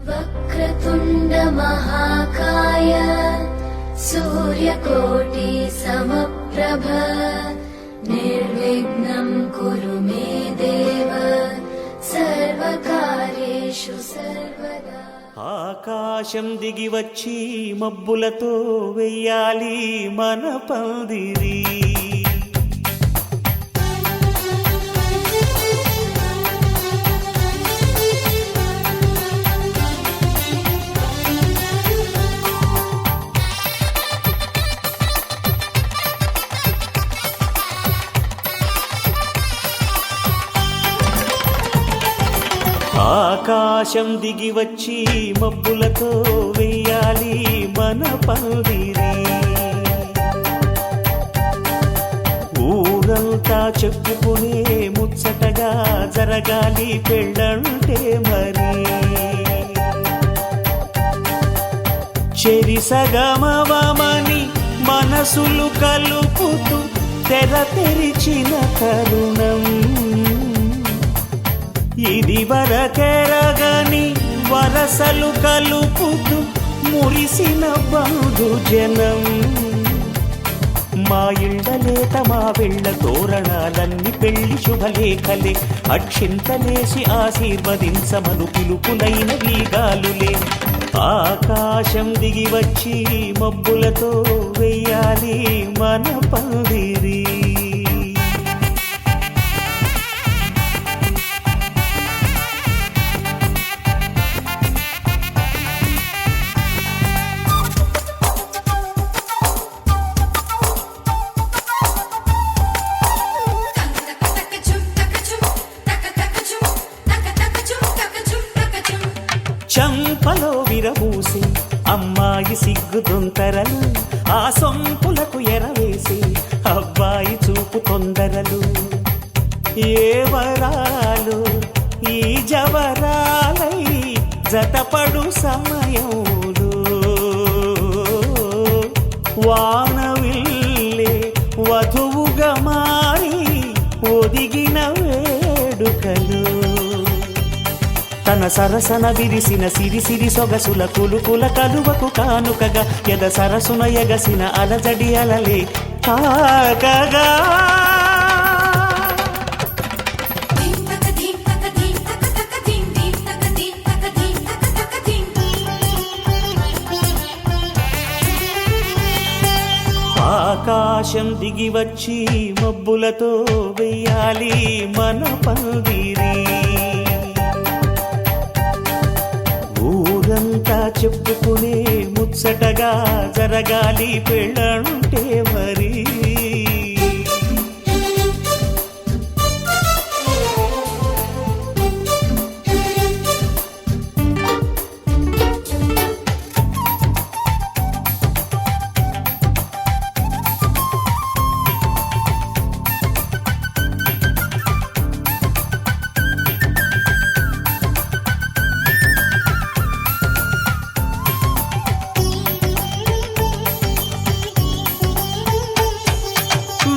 వక్రతుండ మహాకాయ సూర్యకోటి సమప్రభ నిర్విఘ్నం కురు మే దేవ సర్వకార్యేషు సర్వదా. ఆకాశం దిగి వచ్చి మబ్బులతో వెయ్యాలి మన పందిరి. ఆకాశం దిగి వచ్చి మబ్బులతో వెయ్యాలి మన పందిరి. ఊరంతా చెప్పుకునే ముచ్చటగా జరగాలి పెళ్ళంటే మరి. చెరిసగమవమని మనసులు కలుపుతూ తెర తెరిచిన తరుణం ఇది వరకెరగని వరసలు కలుపుతూ మురిసిన బంధు జనం. మా ఇళ్ళలేత మా వెళ్ళ తోరణాలన్నీ పెళ్లి శుభలేఖలే. అక్షింతలేసి ఆశీర్వదించమను పిలుపులైన వీగాలులే. ఆకాశం దిగి వచ్చి మబ్బులతో వెయ్యాలి మన పందిరి. చంపలో విరబూసి అమ్మాయి సిగ్గు దొంతరలు, ఆ సొంపులకు ఎరవేసి అబ్బాయి చూపు తొందరలు. ఏ వరాలు ఈ జవరాలై జతపడు సమయంలో వానవిల్లే వధువుగా మారి ఒదిగిన వేడుకలు. తన సరసన విరిసిన సిరిసిరి సొగసుల కులుకుల కలువకు కానుకగా ఎద సరసున ఎగసిన అలజడి అలలే కాకగా. ఆకాశం దిగి వచ్చి మబ్బులతో వెయ్యాలి మన పందిరి. ఊరంతా చెప్పుకునే ముచ్చటగా జరగాలి పెళ్ళంటే మరి.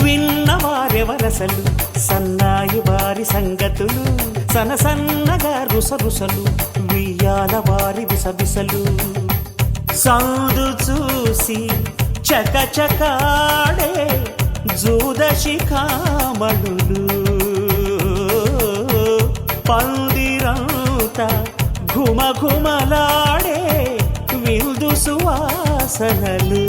విన్నవారెవరసలు సన్నాయి వారి సంగతులు, సనసన్నగా రుసరుసలు వియ్యాల వారి విసవిసలు. సౌదు చూసి చకచకాడే జూదశిఖామణులు, పందిరంతా ఘుమఘుమలాడే విందు సువాసనలు.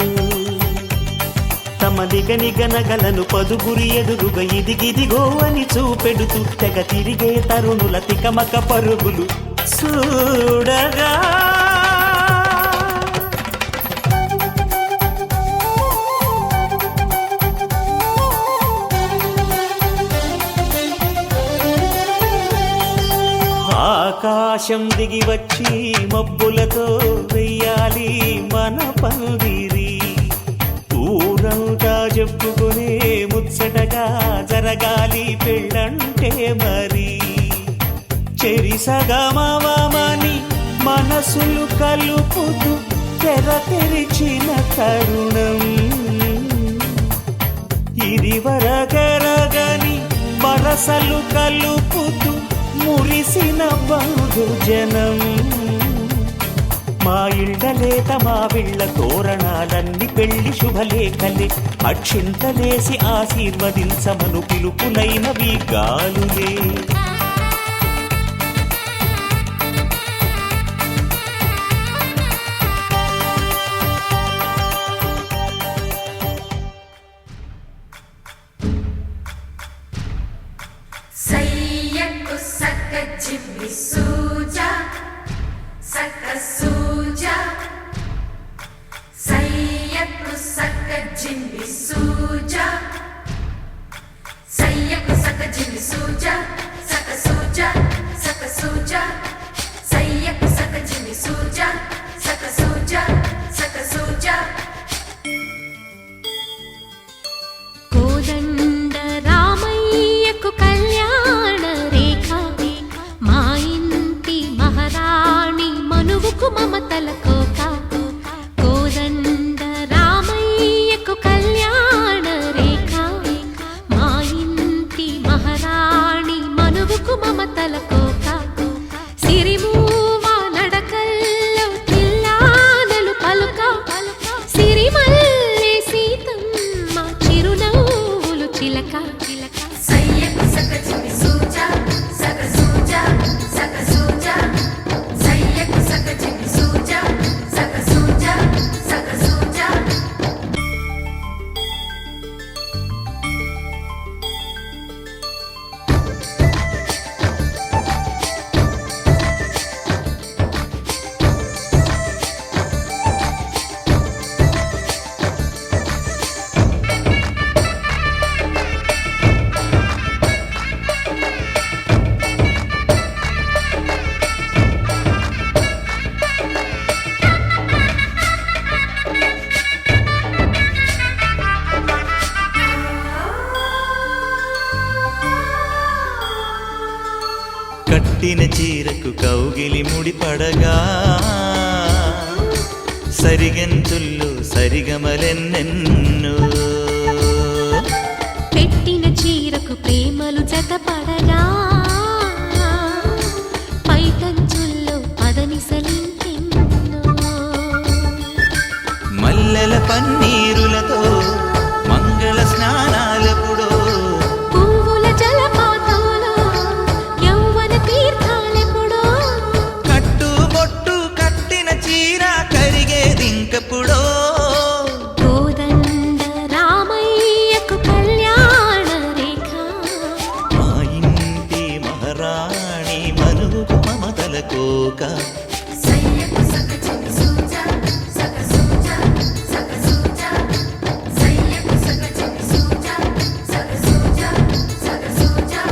తమ నిగనిగనగలను పదుగురి ఎదురుగా ఇదిగిదిగో అని చూపెడుతూ తెగ తిరిగే తరుణుల తికమక పరుగులు చూడగా. ఆకాశం దిగి వచ్చి మబ్బులతో వెయ్యాలి మన పందిరి. ఊరంతా చెప్పుకునే ముచ్చటగా జరగాలి పెళ్ళంటే మరి. చెరిసగమవమని మనసులు కలుపుతూ తెర తెరిచిన తరుణం ఇది వరకరగని వరసలు కలుపుతూ మురిసిన బంధు జనం. లేత మావిళ్ళ తోరణాలన్ని పెళ్లి శుభలేఖలే అక్షింతలేసి ఆశీర్వదించమను పిలుపునైనవి గాలులే. సయ్యకు సక్క జిమ్మి సూజా సక్క సూజా సయ్యకు సక్క జిమ్మి సూజా సయ్యకు సక్క జిమ్మి సూజా సక్క సూజా సక్క సూజా సయ్యకు సక్క జిమ్మి సూజా సక్క సూజా సక్క సూజా. కోదండ రామయ్యకు కళ్యాణ రేఖ మా ఇంటి మహారాణి మనువుకు మమతల కోక. కోదండ రామయ్యకు కళ్యాణ రేఖ మా ఇంటి మహారాణి మనువుకు మమతల కోక. సిరిమూవ నడకల్లో తిల్లానలు పలుక సిరిమల్లె సీతమ్మ చిరునవ్వులు చిలక. సయ్యకు సక్క జిమ్మి సూజా సక్క సూజా సక్క సూజా సయ్యకు సక్క జిమ్మి సూజా సక్క సూజా సక్క సూజా. కట్టిన చీరకు కౌగిలి ముడిపడగా సరిగంతుల్లో సరిగమలెన్నెన్నో. పెట్టిన చీరకు ప్రేమలు జతపడగా పైకంచుల్లో పదనిసలింకెన్నో. మల్లెల పన్నీరులతో మంగళ స్నానాలెప్పుడో పువ్వుల జలపాతంలో యౌవన తీర్థాలెప్పుడో. కట్టుబొట్టు కట్టిన చీర కరిగేదింకప్పుడో. కోదండ రామయ్యకు కళ్యాణ రేఖ మా ఇంటి మహారాణి మనువుకు మమతల కోక. సయ్యకు సక్క జిమ్మి సూజా సక్క సూజా సక్క సూజా సయ్యకు సక్క జిమ్మి సూజా సక్క సూజా సక్క సూజా.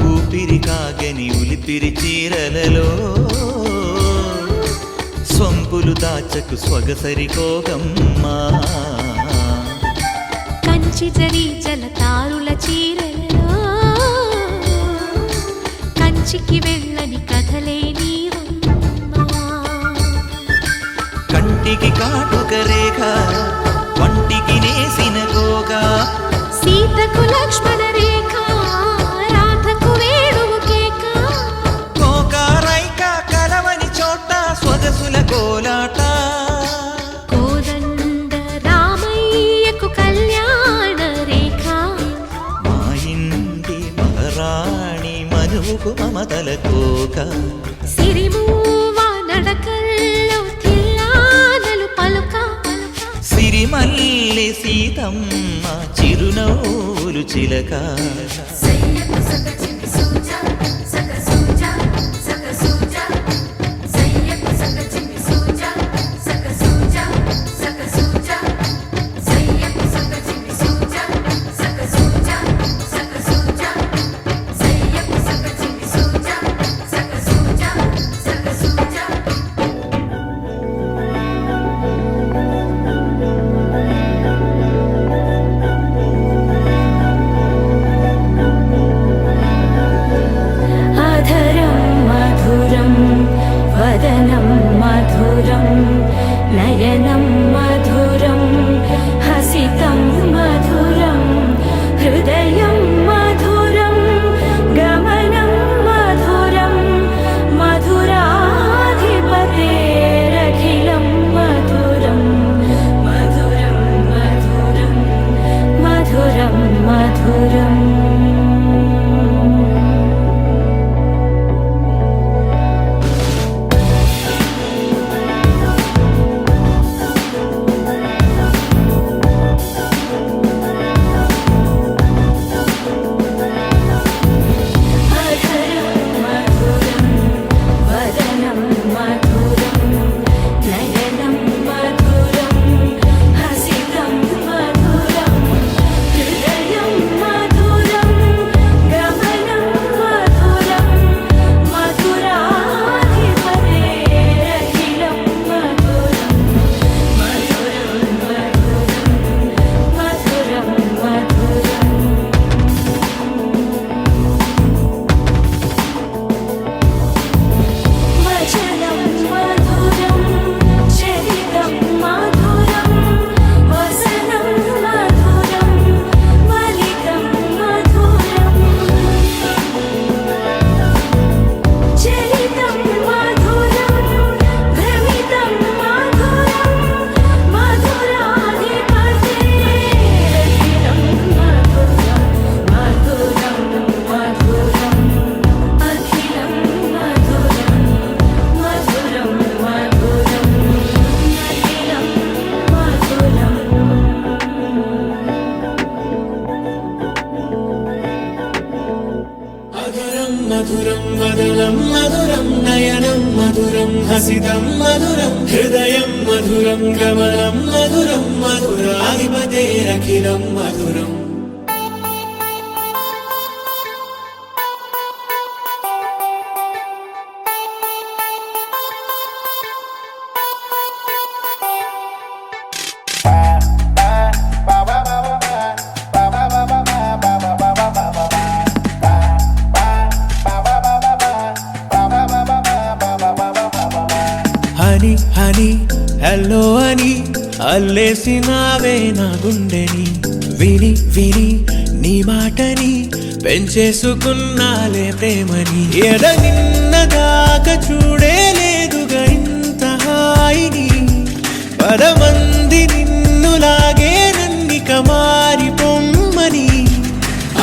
ఊపిరి కాగని ఉలిపిరి చీరలలో సొంపులు దాచకు స్వగసరి కోగమ్మా. కంచి జరి జలతారుల చీరలలో కంచికి వెళ్ళని కథలే నీవమ్మా. కంటికి కాటుక రేఖ వంటికి నేసిన కోగా. సీతకు లక్ష్మణ రేఖ రాధకు వేణువు కేక. కోకారైక కలవని చోట స్వగసుల కోలాట. కోదండ రామయ్యకు కళ్యాణ రేఖ మా ఇంటి మహారాణి మనువుకు మమతల కోక. సిరిమూవ నడకల్లో తిల్లానలు పలుక. సిరిమల్లె సీతమ్మ చిరునవ్వులు చిలక. సయ్యకు సక్క జిమ్మి సూజా సక్క సూజా సక్క సూజా సయ్యకు సక్క జిమ్మి సూజా సక్క సూజా సక్క సూజా సయ్యకు సక్క జిమ్మి సూజా సక్క సూజా సక్క సూజా. మధురం వదనం మధురం నయనం మధురం హసితం మధురం హృదయం మధురం గమనం మధురం మధురాధిపతేరఖిలం మధురం హనీ హనీ హలో అని అల్లేసినావే నా గుండెని విని విని నీ మాటని పెంచేసుకున్నాలే ప్రేమని ఎడ నిన్నదాకా చూడలేదుగా ఇంత హాయిని పదమంది నిన్నులాగే నన్నిక మారి పొమ్మని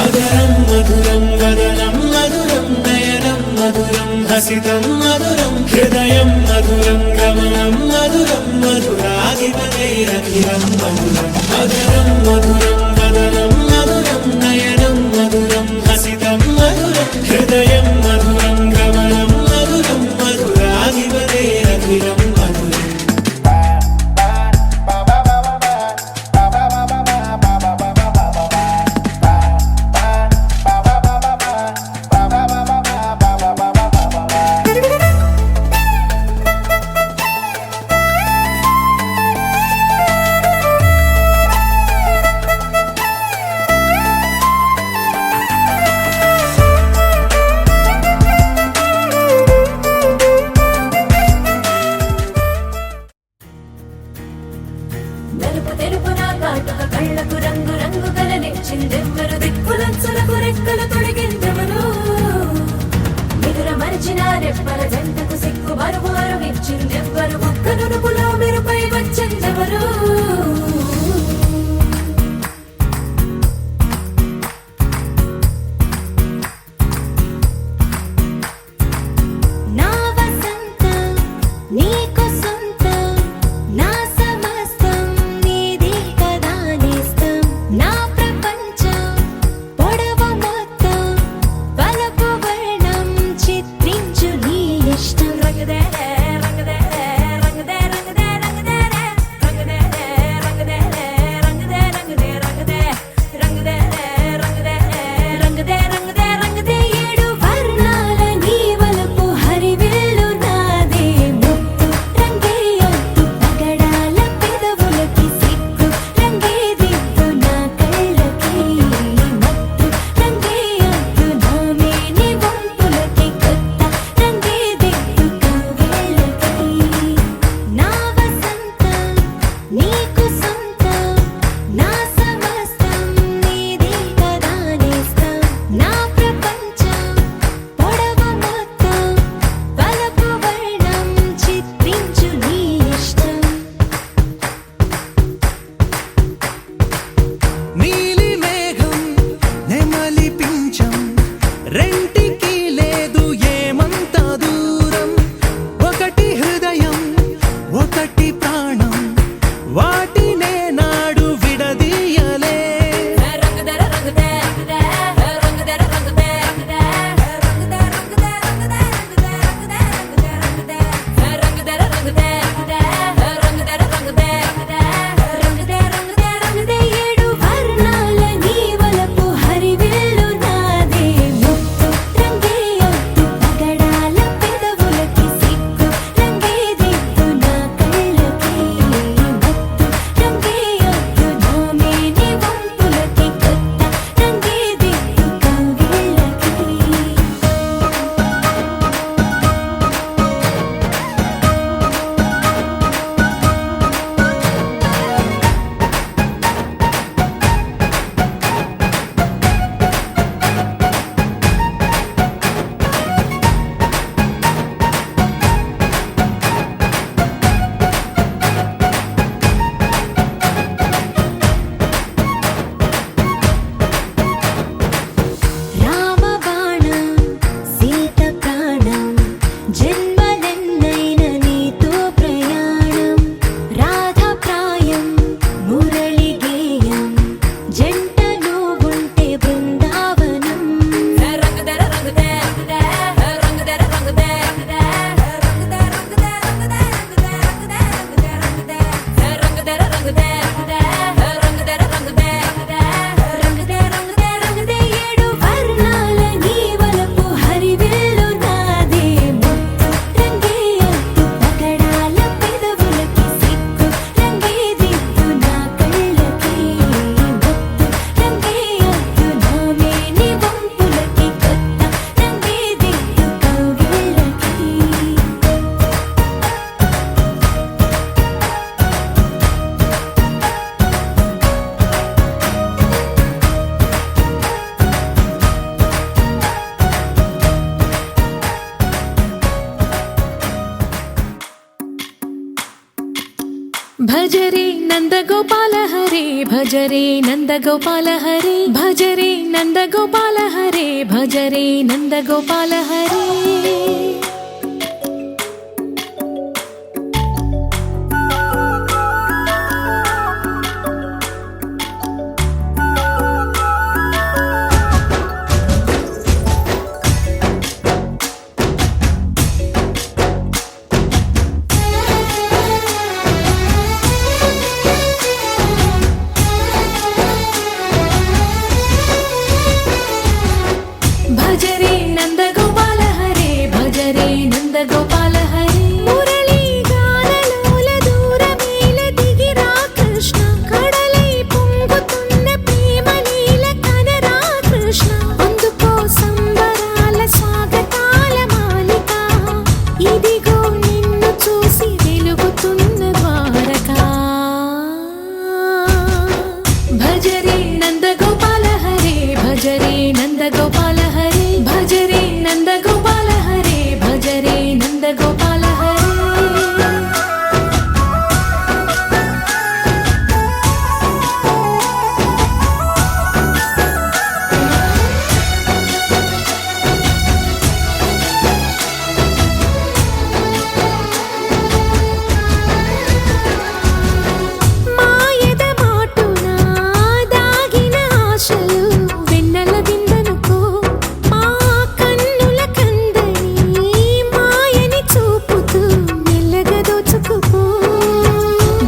అదరం మధురం వదనం మధురం నయనం మధురం హసితం మధురం హృదయం మధురం గమనం మధురం మధురాధిపతైరఖిలం మధురం అదరం మధురం వదనం మధురం నయనం మధురం హసితం మధురం హృదయం మధురం గమనం మధురం మధురాధిపతైరఖిలం మధురం నలుపు తెలుపున కాటుక కళ్ళకు రంగు రంగు కలనిచ్చిందెవ్వరు దిక్కులచ్చులకు రెక్కలు తొడిగిందెవరు నిదుర మరిచిన రెప్పల జంటకు సిక్కు బరువు అరువిచ్చిందెవ్వరు ఒక్క నునుపులో మెరుపై వచ్చిందెవరు నా వసంతం నీకు సొంతం నా సమస్తం నీది కదా నేస్తం నా ప్రపంచం పొడవు మొత్తం భజరే నందగోపాల హరే భజరే నందగోపాల హరే భజరే నందగోపాల హరే భజరే నందగోపాల హరే భజరే నందగోపాల హరే భజరే నందగోపాల హరే మురళీ గానలోల దూరమేల దిగిరా కృష్ణ కడలై పొంగుతున్న ప్రేమ లీల కనరా కృష్ణ అందుకో సంబరాల స్వాగతాల మాలిక ఇదిగో నిన్ను చూసి వెలుగుతున్న ద్వారకా భజరే నందగోపాల హరే భజరే నందగోపాల హరే భజరే నందగోపాల హరే భజరే నందగోపాల హరే మాయద మాటున దాగిన ఆశలు వెన్నెల విందనుకో మా కన్నుల కందని మాయని చూపుతూ మెల్లగా దోచుకుపో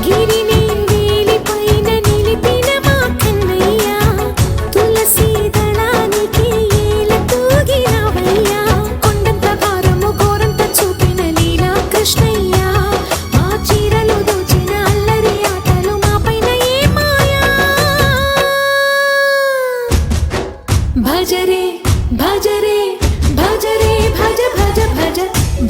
గిరిని వేలిపైన నిలిపిన మా కన్నయ్య తులసి దళానికి ఏల తూగినవయ్యా కొండంత భారము గోరంత చూపిన లీలా కృష్ణయ్య మా చీరలు దోచిన అల్లరి ఆటలు మాపైన ఏ మాయా భజరే భజరే భజరే భజ భజ భజ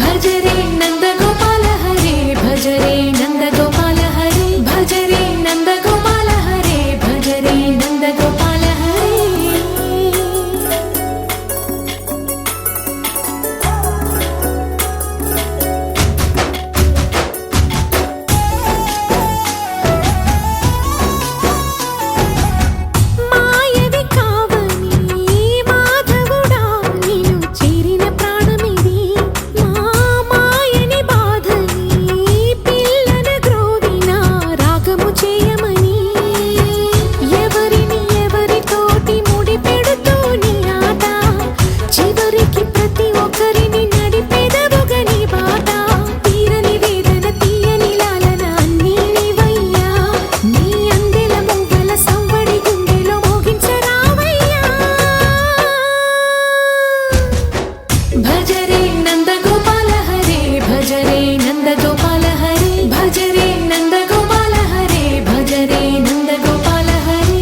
భజరే నందగోపాల హరే భజరే నందగోపాల హరే భజరే నందగోపాల హరే భజరే నందగోపాల హరే మాయవి కావని మాధవుడా నిన్ను చేరిన ప్రాణమిది మా మాయని బాధని పిల్లన గ్రోవిన రాగము చేయమని ఎవరిని ఎవరితోటి ముడిపెడుతూ నీ ఆట చివరికి ప్రతి ఒక్కరిని నడిపెదవుగని బాట తీరని వేదన తీయని లాలన అన్నీ నీవయ్యా నీ అందెల మొగ్గల సంవడి గుండెలో మోగించరావయ్యా భజరే నందగోపాల హరే భజరే నందగోపాల హరే భజరే నందగోపాల హరే భజరే నందగోపాల హరే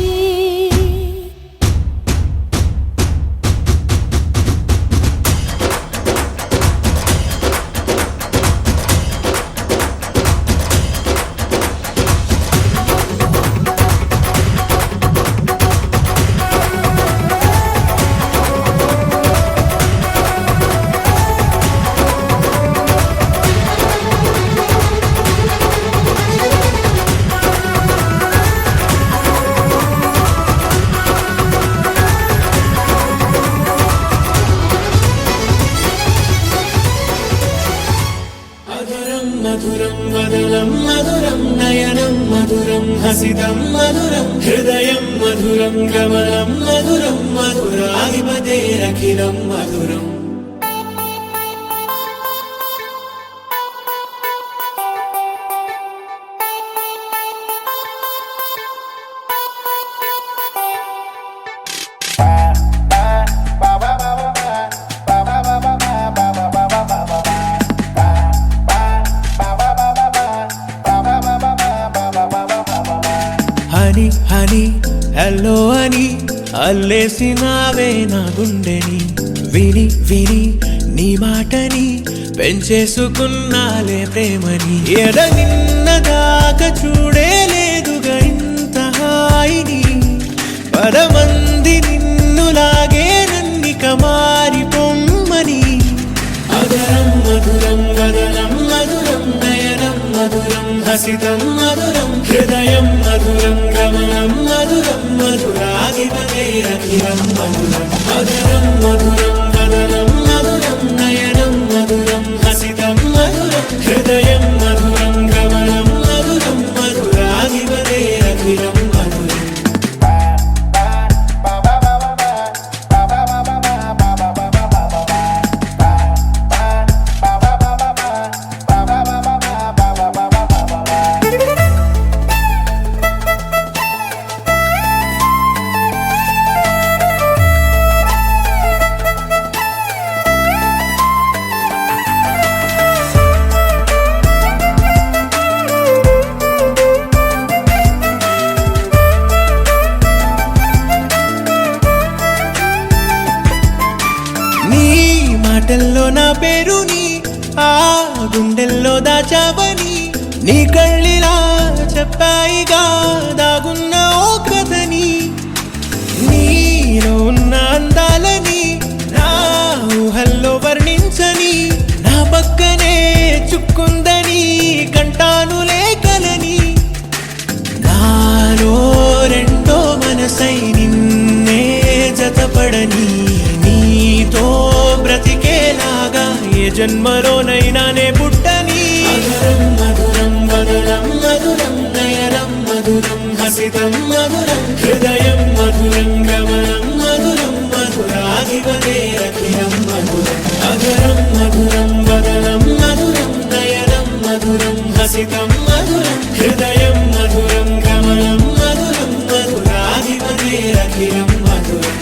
అధరం మధురం వదనం మధురం నయనం మధురం హసితం మధురం హృదయం మధురం గమనం మధురం మధురాధిపతేరఖిలం మధురం హని హని హలో అని అల్లేసినావే నా గుండెని విని విని నీ మాటని పెంచేసుకున్నాలే ప్రేమని ఎడ నిన్నదాకా చూడేలేదుగా ఇంత హాయిని పదమంది నిన్నులాగే నన్నిక మారి పొమ్మని అదరం మధురం వదనం మధురం నయనం మధురం హసితం మధురం అఖిలం మధురం మధురం మధురం వదనం మధురం నయనం మధురం హసితం మధురం హృదయం మధురం గమనం మధురం మధురాధిపతే అఖిలం మధురం మాటల్లో నా పేరుని ఆ గుండెల్లో దాచావని నీ కళ్ళిలా చెప్పాయిగా దాగున్న ఓ కథని నీలో ఉన్న అందాలని నా ఊహల్లో వర్ణించని నా పక్కనే చుక్కుందని కంటాను లేఖలని నాలో రెండో మనసై నిన్నే జతపడని నీతో బ్రతికేలాగా ఏ జన్మలోనైనా నే పుట్టని మధురం మధురం వదనం మధురం నయనం మధురం హసితం మధురం హృదయం మధురం గమనం మధురం మధురాధిపతే అఖిలం మధురం అగరం మధురం వదనం మధురం నయనం మధురం హసితం మధురం హృదయం మధురం గమనం మధురం మధురాధిపతే అఖిలం మధురం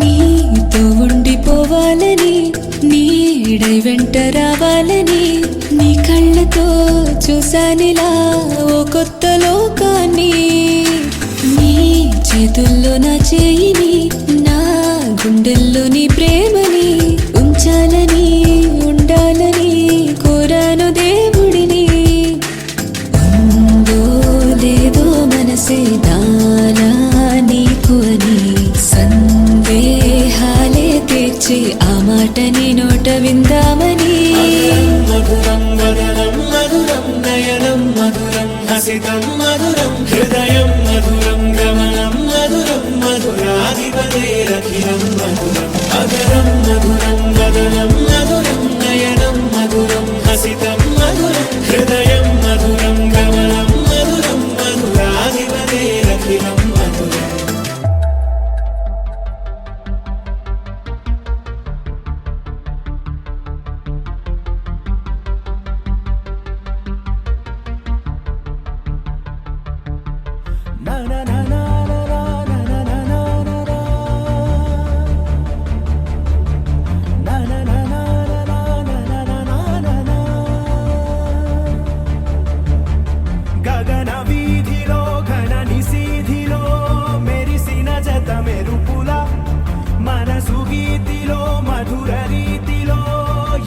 నీతో ఉండిపోవాలని నీడై వెంట రావాలని నీ కళ్ళతో చూసానిలా ఓ కొత్త లోకాన్ని నీ చేతుల్లో నా చేయిని నా గుండెల్లో నీ ప్రేమని ఉంచాలని ఉండాలని కోరాను దేవుడిని ఉందో లేదో మనసే దానా నీకు అని సందేహాలే తీర్చి ఆ మాటని నోట విందామని మధురం వదనం మధురం నయనం మధురం హసితం మధురం హృదయం మధురం గమనం మధురం మధురాధిపతే అఖిలం మధురం అగరం మధురం వదనం మధురం నయనం మధురం హసితం మధురం హృదయం మధురం గమనం మధురం మధురాధిపతే అఖిలం మధురం na na na na na na na na na na na గగన వీధిలో ఘన నిశీధిలో మెరిసిన జత మెరుపుల మనసు గీతిలో మధుర రీతిలో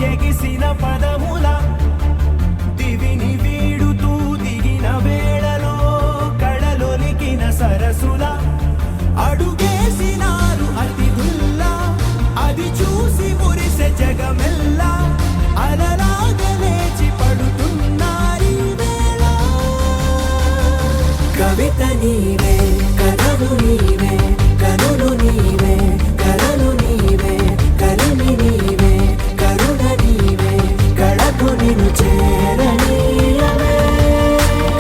ఎగిసిన పదముల దివిని వీడుతూ దిగిన వేళలో కళలొలికిన సరసుల అడుగేసినారు అతిథుల్లా అది చూసి మురిసె జగమెల్లా అలలాగా లేచి పడుతున్నారీ వేళ కవిత నీవే కథలు నీవే కనులు నీవే కలలు నీవే కలిమి నీవే కరుణ నీవే కళకు నిన్ను చేరనీయవే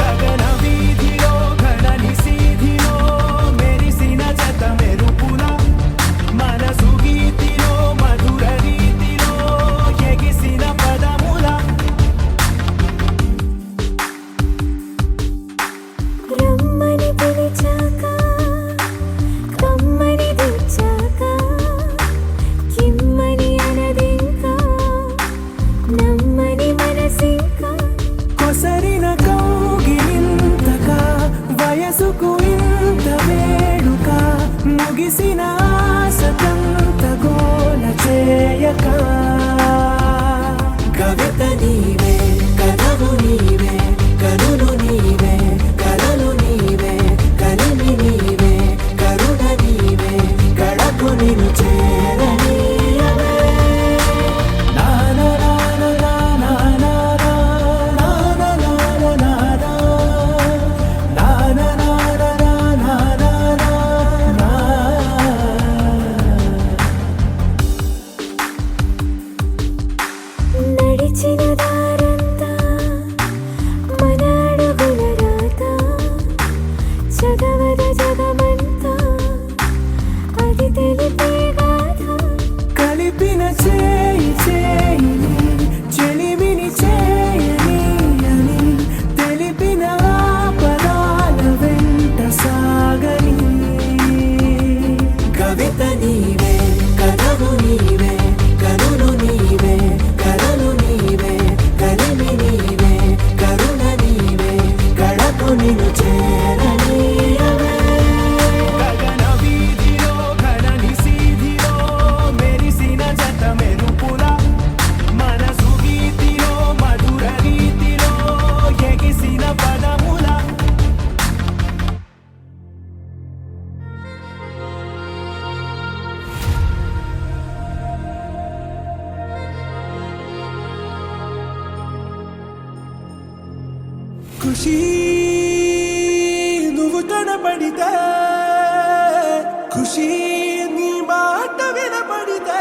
గగన వీధిలో ఘన నిశీధిలో మెరిసిన జత మెరుపుల మనసు గీతిలో మధుర రీతిలో ఎగిసిన పదముల రమ్మని పిలిచాక కమ్మని తెచ్చాక కిమ్మని అనదింకా నమ్మని మనసింకా కొసరిన కౌగిలింతగా వయసుకు ఇంత వేడుక ముగిసిన ఆశతంత గోల చేయక కవిత నీవే ఖుషి నువ్వు కనపడితే ఖుషి నీ మాట వినపడితే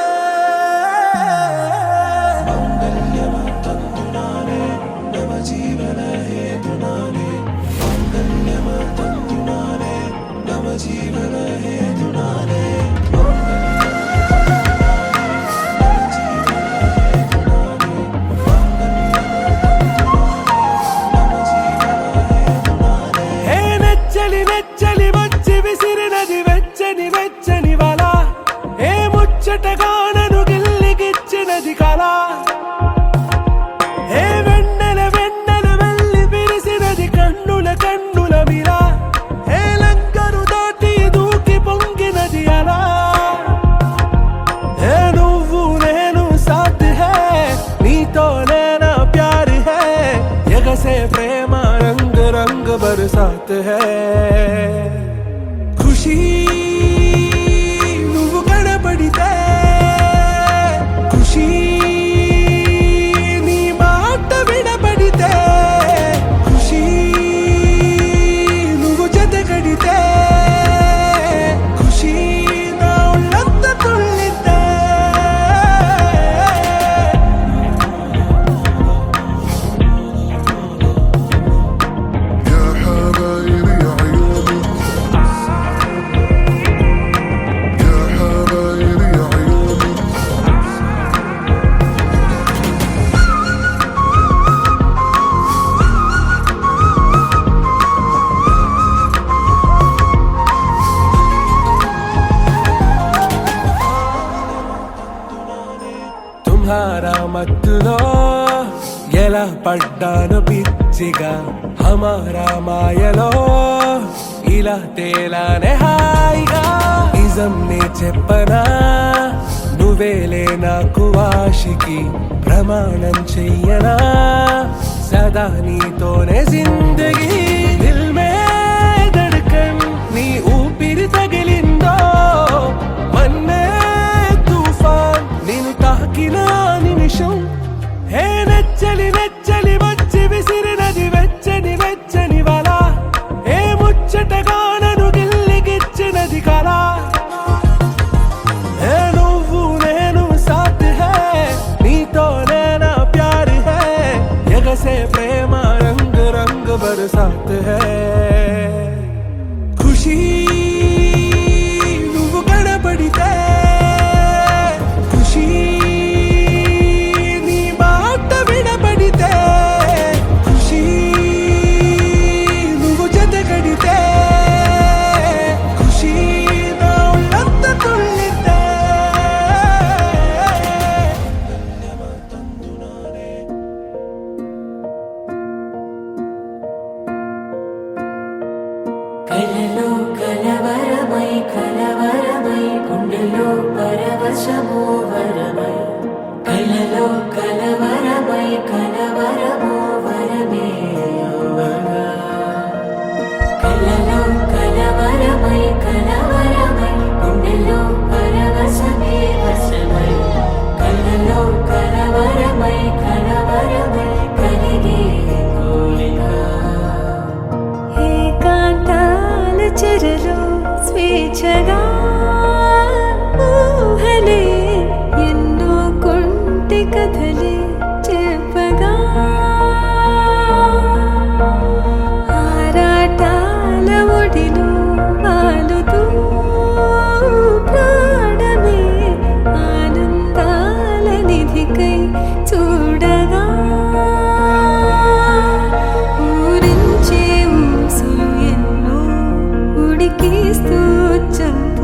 నెచ్చలి వచ్చి విసిరినది వెచ్చని వెచ్చని వల ఏ ముచ్చటగానను గిల్లిగిచ్చినది కళ ఏ వెన్నెల వెళ్ళి విరిసినది కన్నుల మిరా ఏ లంకరు దాటి దూకి పొంగినది అలా ఏ నువ్వు నేను సాథ్ హై నీతోనే నా ప్యార్ హై ఎగసే ప్రేమ రంగ్ రంగ్ బరసాత్ హై ఖుషి నువ్వు కనపడితే ఖుషి నీ మాట వినపడితే ఖుషి నువ్వు జతగడితే ఖుషి నా ఒళ్ళంత తుళ్ళితే يا حبايبي عيوني يا حبايبي عيوني తుమ్హారా మత్తులో ఎలా పడ్డాను పిచ్చిగా హమారా మాయలో ఇలా తేలానే హాయిగా నిజం నే చెప్పనా నువ్వేలే నాకు ఆశికి ప్రమాణం చెయ్యనా సదా నీతోనే జిందగీ దిల్ మే ధడ్కన్ నీ ఊపిరి తగిలిందో మన్నే తుఫాన్ నేను తాకిన నిమిషం హే నెచ్చలి వచ్చి విసిరినది వెచ్చని వల ఏ ముచ్చటగానను గిల్లిగిచ్చినది కళ ఏ నువ్వు నేను సాథ్ హై నీతోనే నా ప్యార్ హై ఎగసే ప్రేమ రంగ్ రంగ్ బరసాత్ హై ఖుషి నువ్వు కనపడితే ఖుషి నీ మాట వినపడితే ఖుషి నువ్వు జతగడితే ఖుషి నా ఒళ్ళంత తుళ్ళితే కలలో కలవరమై గుండెలో పరవశమో వరమై కలలో కలవరమో వరమే యోగగా కలలో కలవరమై గుండెలో పరవశమే వశమై కలలో కలవరమై కలిగే కోరిక ఏకాంతాల చెరలో స్వేచ్ఛగా ఊహలే ఎన్నో కొంటి కథలే చెప్పగా ఆరాటాల ఒడిలో వాలుతూ ప్రాణమే ఆనందాల నిధికై చూడగా ఊరించే ఊసులు ఎన్నో ఉడికిస్తూ చంపు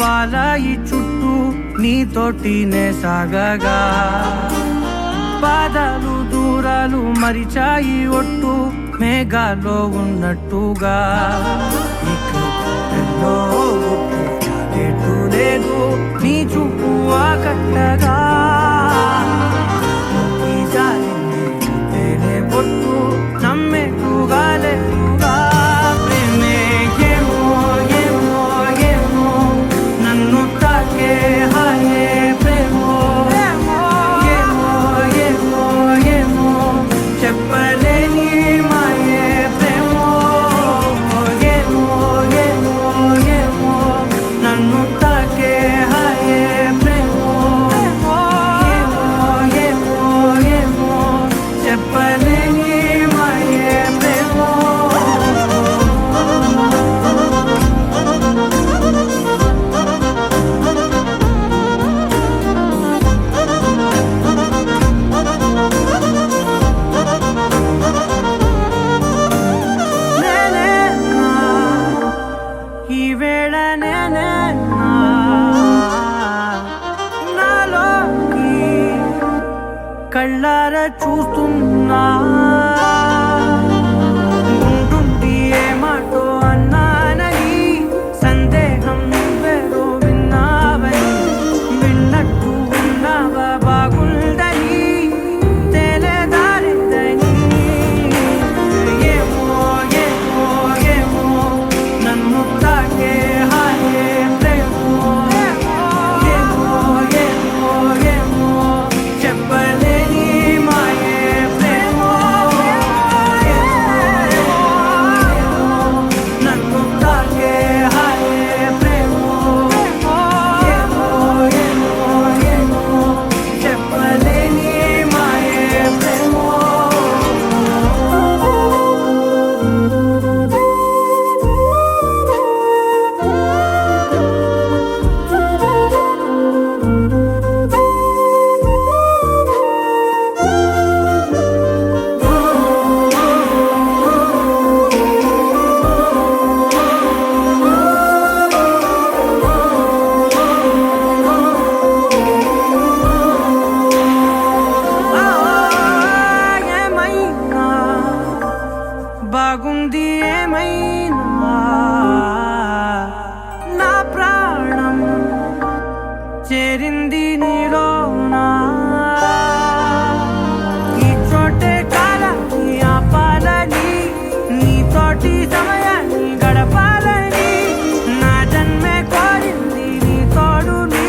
వాలాయి చుట్టూ నీతోటినే సాగగా పాదాలు దూరాలు మరిచాయి ఒట్టు మేఘాలో ఉన్నట్టుగా ఇక ఎన్నో గుర్తు లేదు నీ చూపు ఆకట్టగా ఈ జాలిని చూస్తేనే పొట్టు నమ్మేట్టుగా లేదుగా ప్రేమే ఏమో ఏమో ఏమో నన్ను తాకే హాయే ప్రేమో ఏమో ఏమో ఏమో చెప్పలేని మాయే ప్రేమో ఏమో ఏమో ఏమో నన్ను తాకే హాయే ప్రేమో ఏమో ఏమో ఏమో చెప్పలేని మాయే ప్రేమో నేనేనా ఈ వేళ నేనేనా నాలోకి కళ్ళార చూస్తున్నా ఉంటుండి ఏ మాటో అన్నానని సందేహం నువ్వేదో విన్నావని విన్నట్టు ఉన్నావా బాగుందని తేలేదారిద్దని ఏమో ఏమో ఏమో నన్ను తాకే హాయే ప్రేమో ఏమో ఏమో ఏమో చెప్పలేని మాయే ప్రేమో నన్ను తాకే హాయే ప్రేమో ఏమో ఏమో ఏమో చెప్పలేని మాయే ప్రేమో ఏమైనా బాగుంది ఏమైనా నా ప్రాణం చేరింది నీలోనా ఈ చోటే కాలాన్ని ఆపాలని నీతోటి సమయాన్ని గడపాలని నా జన్మే కోరింది నీ తోడుని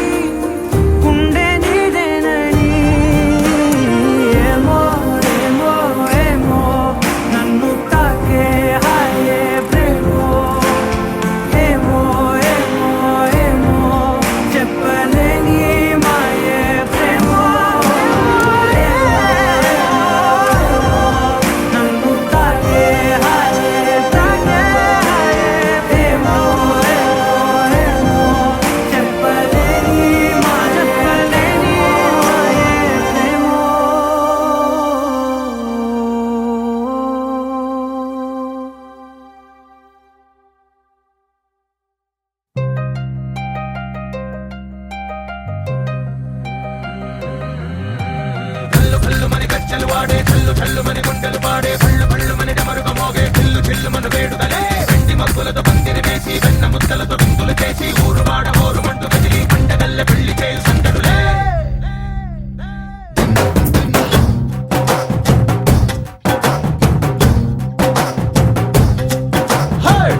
గుండె నీదేనని ఏమో ఏమో ఏమో నన్ను తాకే హాయే ప్రేమో ఏమో ఏమో ఏమో చెప్పలేని మాయే ప్రేమో నన్ను తాకే హాయే ప్రేమో ఏమో చెప్పలేని మాయే ప్రేమో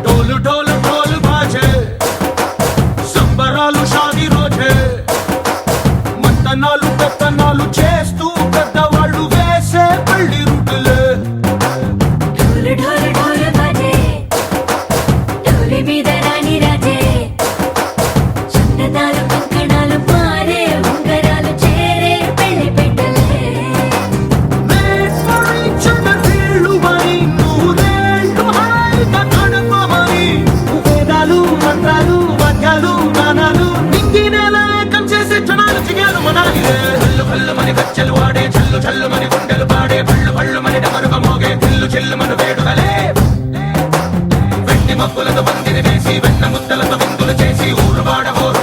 డోలు డోలు డోలు బాజే సంబరాలు షాది రోజే మంతనాలు పెత్తనాలు చేస్తూ పెద్దవాళ్ళు వేసే పెళ్లి రూటులే ढोल ढोल ढोल बाजे ढोली మీద రాణి రాజే చందనాలు కంకణాలు పారే ఉంగరాలు చేరే పెళ్లి పెట్టలే వీళ్ళు మరి నూరేళ్ళు హాయిగా గడపమని వేదాలు మంత్రాలు వాక్యాలు గానాలు నింగి నేల ఏకం చేసే క్షణాలు చిగాలు మనాలి హల్లు హల్లు మని గజ్జలు వాడే చల్లు చల్లు మని గుండెలు పాడే పళ్ళు పళ్ళు మని డమరుగ మోగే చిల్లు చిల్లు మన వేడుకలే వెండి మబ్బులతో పందిరి వేసి వెన్న ముద్దలతో విందులు చేసి ఊరు వాడ ఊరు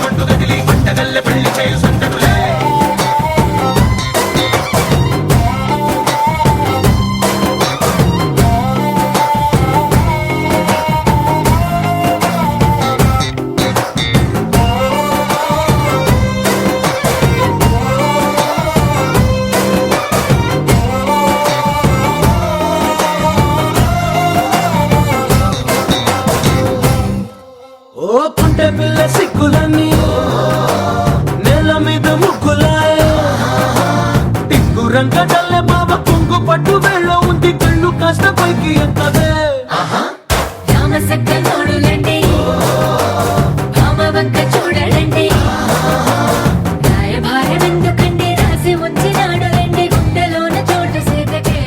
రంగ డల్లే బాబా కొంగు పట్టు వెళ్ళ ఉంది కళ్ళు కాస్త పైకి ఎక్కదే రామసక్క నోడులండి భామ వంక చూడలండి రాయభారం ఎందుకండి రాసి ఉంచినాడు రండి గుండెలోన చోటు సేదకే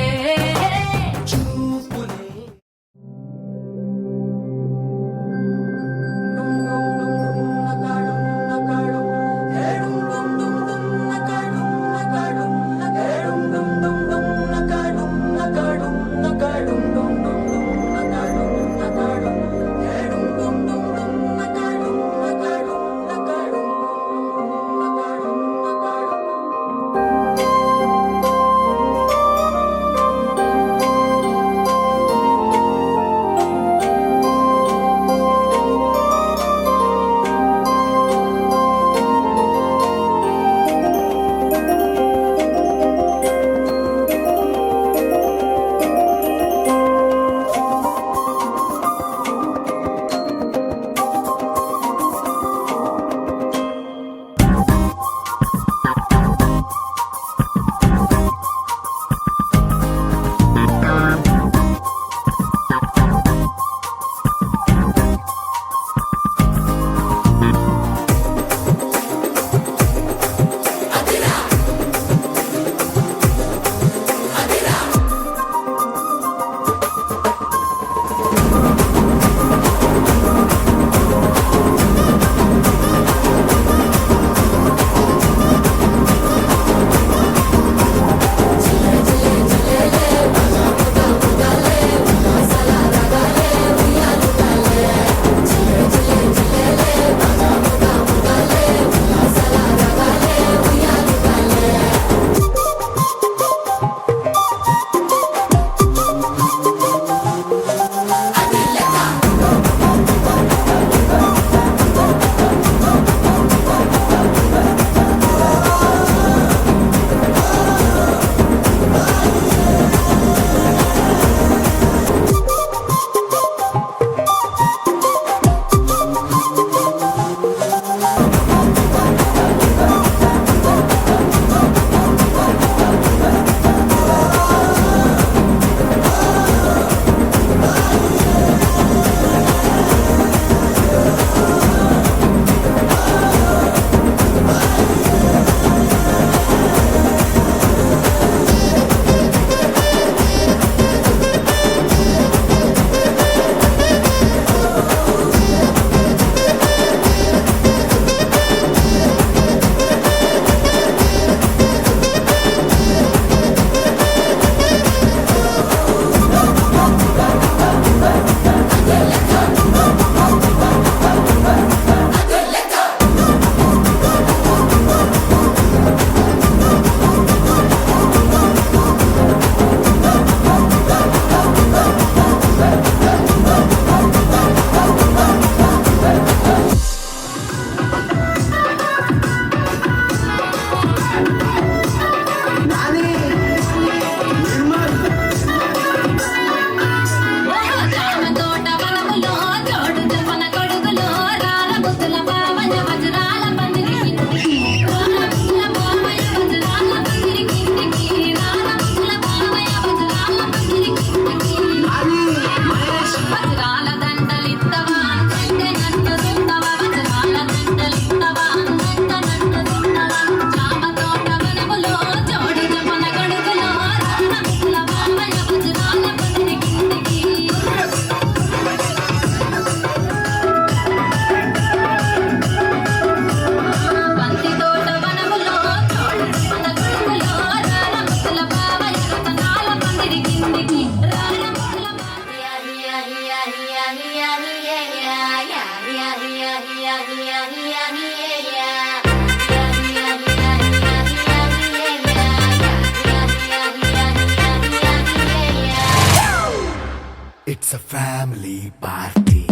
It's a family party.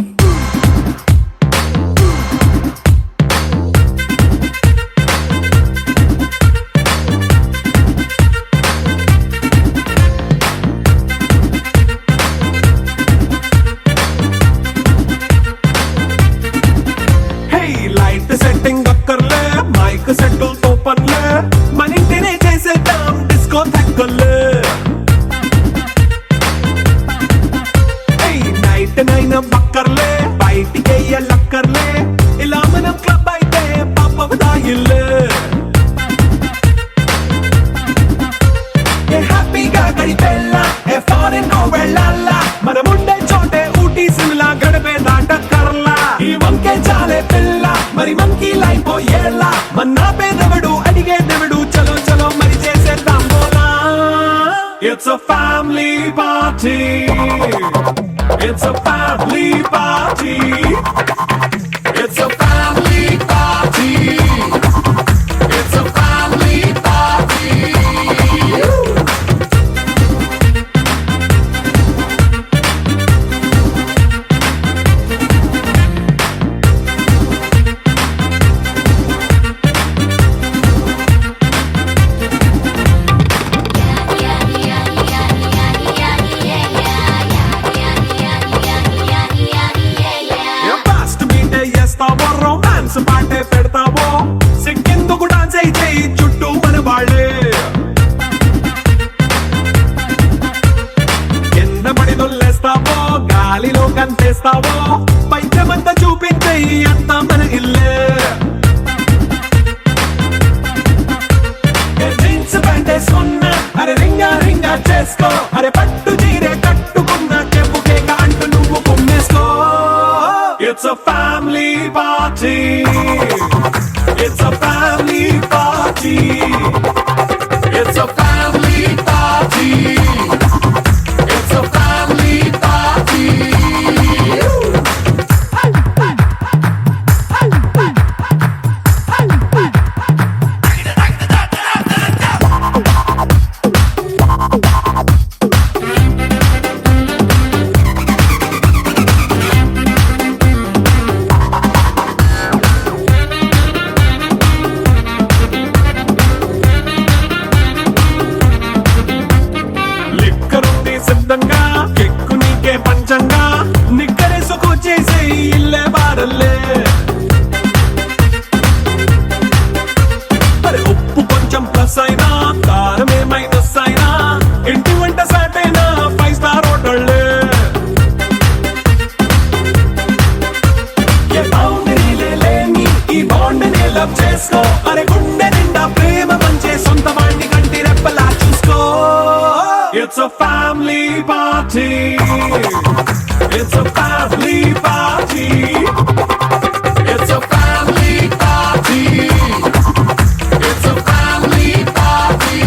Hey, light setting akkర్లే మైక్ సెట్టిల్ తో పన్లే మన ఇంటినే చేసేద్దాం disco It's a family party. It's a family party. It's a family party. It's a family party. Fast మీటే చేస్తావో రొమాన్స్ పాటే పెడతావో సిగ్గెందుకు డాన్స్ అయితే చుట్టూ మన వాళ్ళే కింద పడి దొల్లేస్తావో గాలిలో కంతేస్తావో పైచమంతా చూపించే అంతా మన ఇల్లే జీన్స్ ప్యాంట్ వేసుకున్నా అరే రింగా రింగా చేసుకో అరే పట్టు చీరే కట్టుకున్న చెప్పు కేక అంటూ నువ్వు కుమ్మేసుకో It's a family party. It's a family party. It's a family party. It's a family party. లిక్కరుంది సిద్ధంగా కెక్కు నీకే పంచంగా నిక్కరేసుకు చేసే ఇల్లే బారల్లే అరే ఉప్పు కొంచెం ప్లస్ అయినా కారమే మైనస్ అయినా ఇంటి వంట సాటైనా 5 స్టార్ హోటళ్ళే ఏ బౌండరీలే లేని ఈ బాండ్ని లవ్ చేసుకో అరే గుండె నిండా ప్రేమ పంచే సొంత వాణ్ణి కంటి రెప్పలా చూసుకో It's a family party. It's a family party. It's a family party. It's a family party.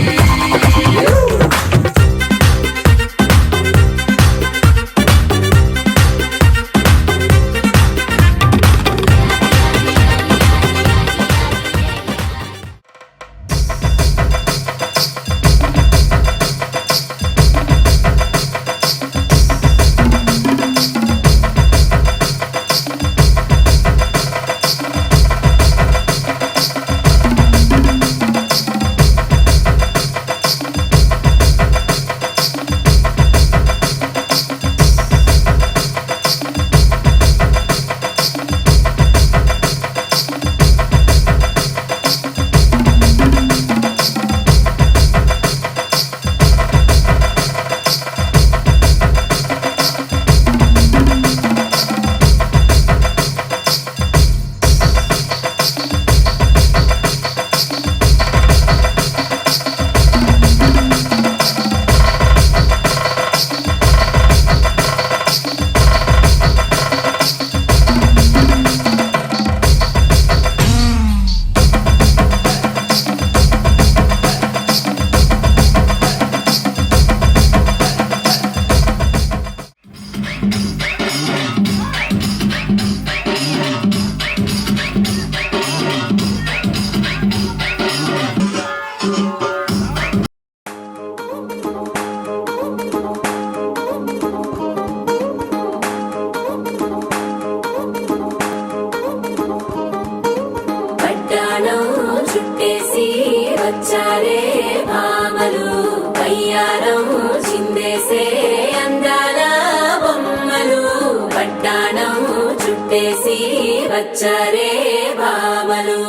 పట్టాణం చుట్టేసి వచ్చారే భామలు వయ్యారం చిందేసే అందాల బొమ్మలు పట్టాణం చుట్టేసి వచ్చారే భామలు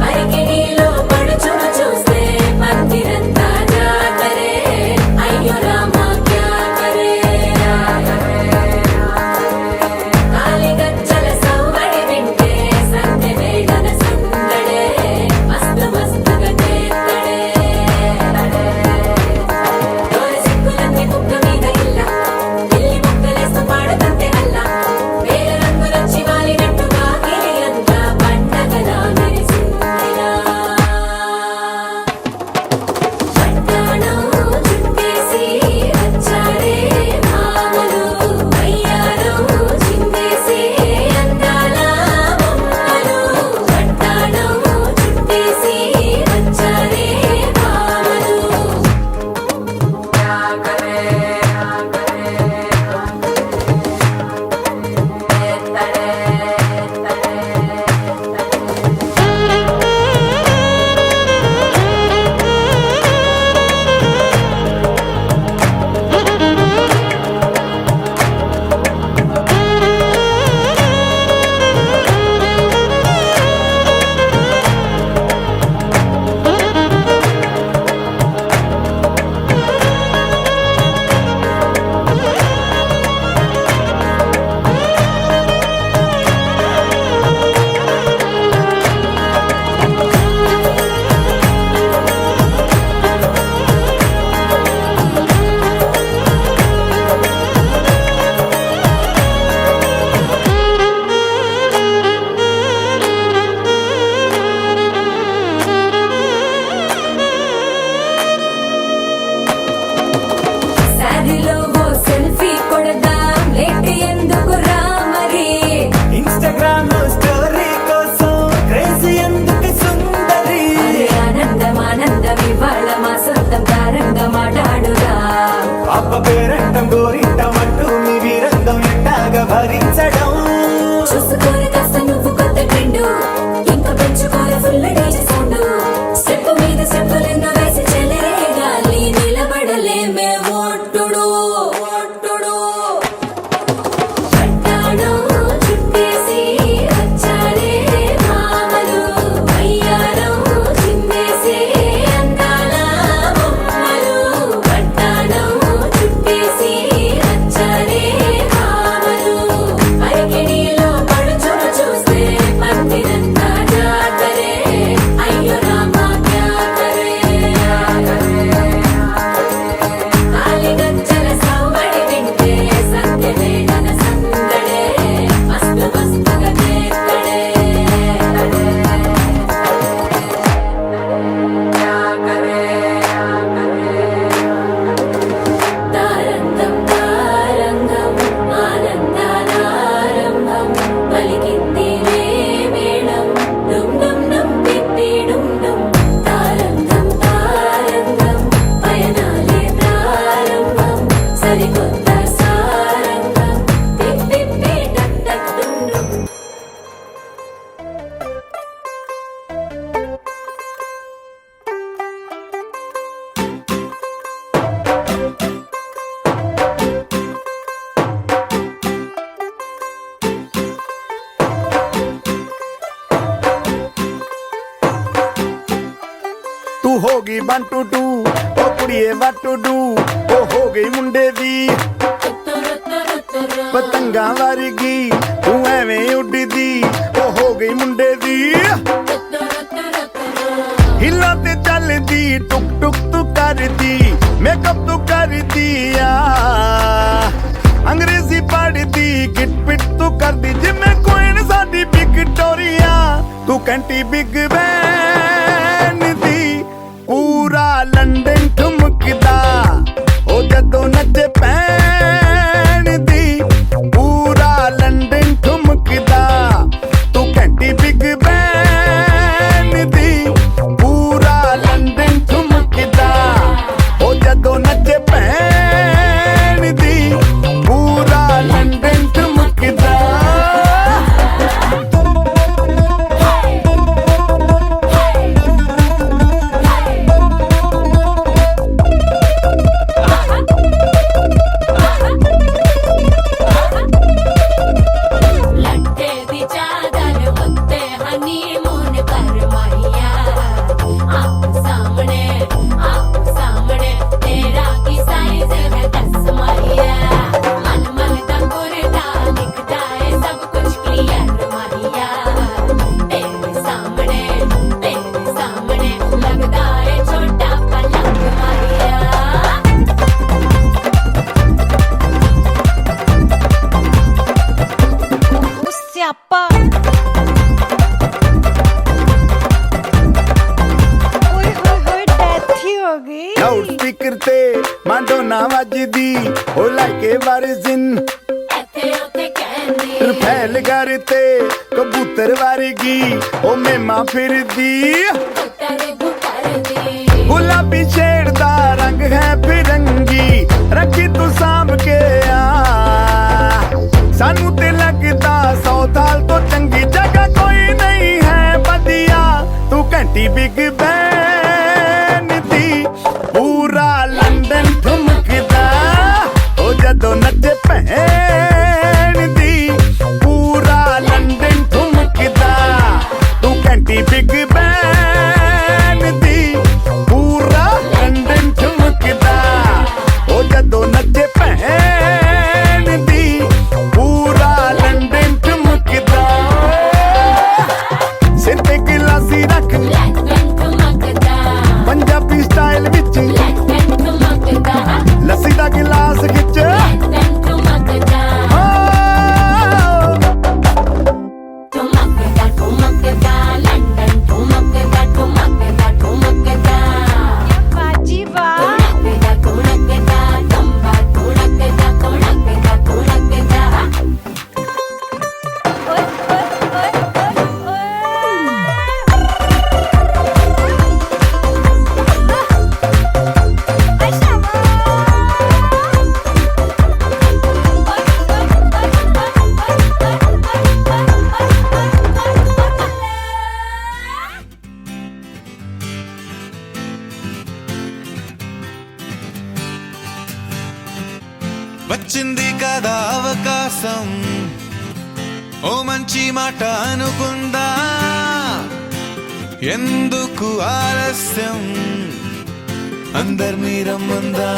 అరికిడిలో పడుచును చూస్తే పందిరంతా జాతరే అయ్యో రామా క్యా కరే కాలిగజ్జల సౌవడి వింటే సంధ్య వేళన సందడే మస్తు మస్తుగా చేత్తడే పేరంటం గోరింటం అంటూ మీ వీరంగం ఎట్టాగా భరించడం చూసుకోరు కాస్త నువ్వు కొత్త ట్రెండ్ ఇంకా పెంచుకోరు ఫుల్ డీజే సౌండ్ స్టెప్ మీద స్టెప్పులెన్నో వేసి చెలరే గాలి నిలబడలేమే ఒట్టుడు ఒట్టుడు పట్టాణం చుట్టేసి వచ్చారే మామలు అయ్యారం చిందేసే అందాల బొమ్మలు పట్టాణం చుట్టేసి వచ్చారే మామలు అరకిడిలో పడుచును చూస్తే పత్తినంతా జాతరే అయ్యో రామా క్యా కరే కాలిగజ్జల సవ్వడి వింటే సత్యమే ఘన సందడే మస్తు మస్తుగా చేస్తడే తారంగం తారంగం ఆనందానారంభం పలికింది మేళం డుమ్ డుమ్ డుమ్ తిట్టి డుమ్ డుమ్ తారంగం తారంగం పయనాలే ప్రారంభం సరికొత్త సారంగం తిప్పి టక్ టక్ డుమ్ డుమ్ ਤੂੰ ਹੋ ਗਈ 1 2 2 ਓ ਕੁੜੀਏ what to do ਉਹ ਹੋ ਗਈ ਮੁੰਡੇ ਦੀ ਪਤੰਗਾਂ ਵਰਗੀ ਤੂੰ ਐਵੇਂ ਉੱਡਦੀ ਉਹ ਹੋ ਗਈ ਮੁੰਡੇ ਦੀ ਹਿੱਲਾਂ ਤੇ ਚੱਲਦੀ ਟੁਕ ਟੁਕ ਤੂੰ ਕਰਦੀ ਮੇਕਅਪ ਤੂੰ ਕਰਦੀ ਆ ਅੰਗਰੇਜ਼ੀ ਪੜ੍ਹਦੀ ਗਿਟ ਪਿਟ ਤੂੰ ਕਰਦੀ ਜਿਵੇਂ ਕੋਇਨ ਸਾਡੀ ਵਿਕਟੋਰੀਆ ਤੂੰ ਕੰਟੀ ਬਿਗ ਬੈਨ ਦੀ ਪੂਰਾ ਲੰਡਨ ਠੁਮਕਦਾ ਉਹ ਜਦੋਂ ਨੱਚੇ ਪੈਣ ਦੀ ਪੂਰਾ ਲੰਡਨ ਠੁਮਕਦਾ ਤੂੰ ਘੰਟੀ ਬਿਗ ਬੈਨ ਦੀ ਪੂਰਾ ਲੰਡਨ ਠੁਮਕਦਾ ਉਹ ਜਦੋਂ ਨੱਚੇ ਪੈਣ ਦੀ ਪੂਰਾ ਲੰਡਨ ਠੁਮਕਦਾ लट्टे दी चादर उत्ते हनीमून कर माहिया आप सामने तेरा की साइज है 10 माहिया मन मन दा कुर्ता दिखता है सब कुछ क्लियर माहिया तेरे सामने लगता है छोटा पलंग माहिया ਸਿਆਪਾ ਓਏ ਹੋਏ ਹੋਏ ਡੈਥ ਹੀ ਹੋ ਗਈ ਲਾਊਡ ਸਪੀਕਰ ਤੇ ਮਾਡੋਨਾ ਵੱਜਦੀ ਉਹ ਲਾਈਕੇ ਵਰਜ਼ਨ ਇੱਥੇ ਉੱਥੇ ਕਹਿੰਦੀ ਰਫੈਲ ਘਰ ਤੇ ਕਬੂਤਰ ਵਰਗੀ ਉਹ ਮੇਮਾ ਫਿਰਦੀ ਗੁੱਟਰ ਦੀ ਗੁਲਾਬੀ ਸ਼ੇਡ ਦਾ ਰੰਗ ਹੈ ਫਿਰੰਗੀ ਰੱਖੀ ਤੂੰ ਸਾਂਭ ਕੇ ਆ ਸਾਨੂੰ ਤੇ ਲੱਗਦਾ 100 ਸਾਲ ਤੋਂ ਚੰਗੀ ਜਗ੍ਹਾ ਕੋਈ ਨਹੀਂ ਹੈ ਵਧੀਆ ਤੂੰ ਘੰਟੀ ਬਿਗ ਬੈਨ ਦੀ ਪੂਰਾ ਲੰਡਨ ਠੁਮਕਦਾ ਉਹ ਜਦੋਂ ਨੱਚੇ ਭੈਣ ਦੀ ਪੂਰਾ ਲੰਡਨ ਠੁਮਕਦਾ ਤੂੰ ਘੰਟੀ ਬਿਗ ਬੈਨ ਦੀ ਪੂਰਾ ਲੰਡਨ ਠੁਮਕਦਾ ਉਹ ਜਦੋਂ ਨੱਚੇ ਭੈਣ ਦੀ ਪੂਰਾ ਲੰਡਨ ਠੁਮਕਦਾ ਸਿਰ ਤੇ ਗਿਲਾਸੀ ਰੱਖ Black man to my వచ్చింది కదా అవకాశం, ఓ మంచి మాట అనుకుందా, ఎందుకు ఆలస్యం, అందరినీ రమ్మందా.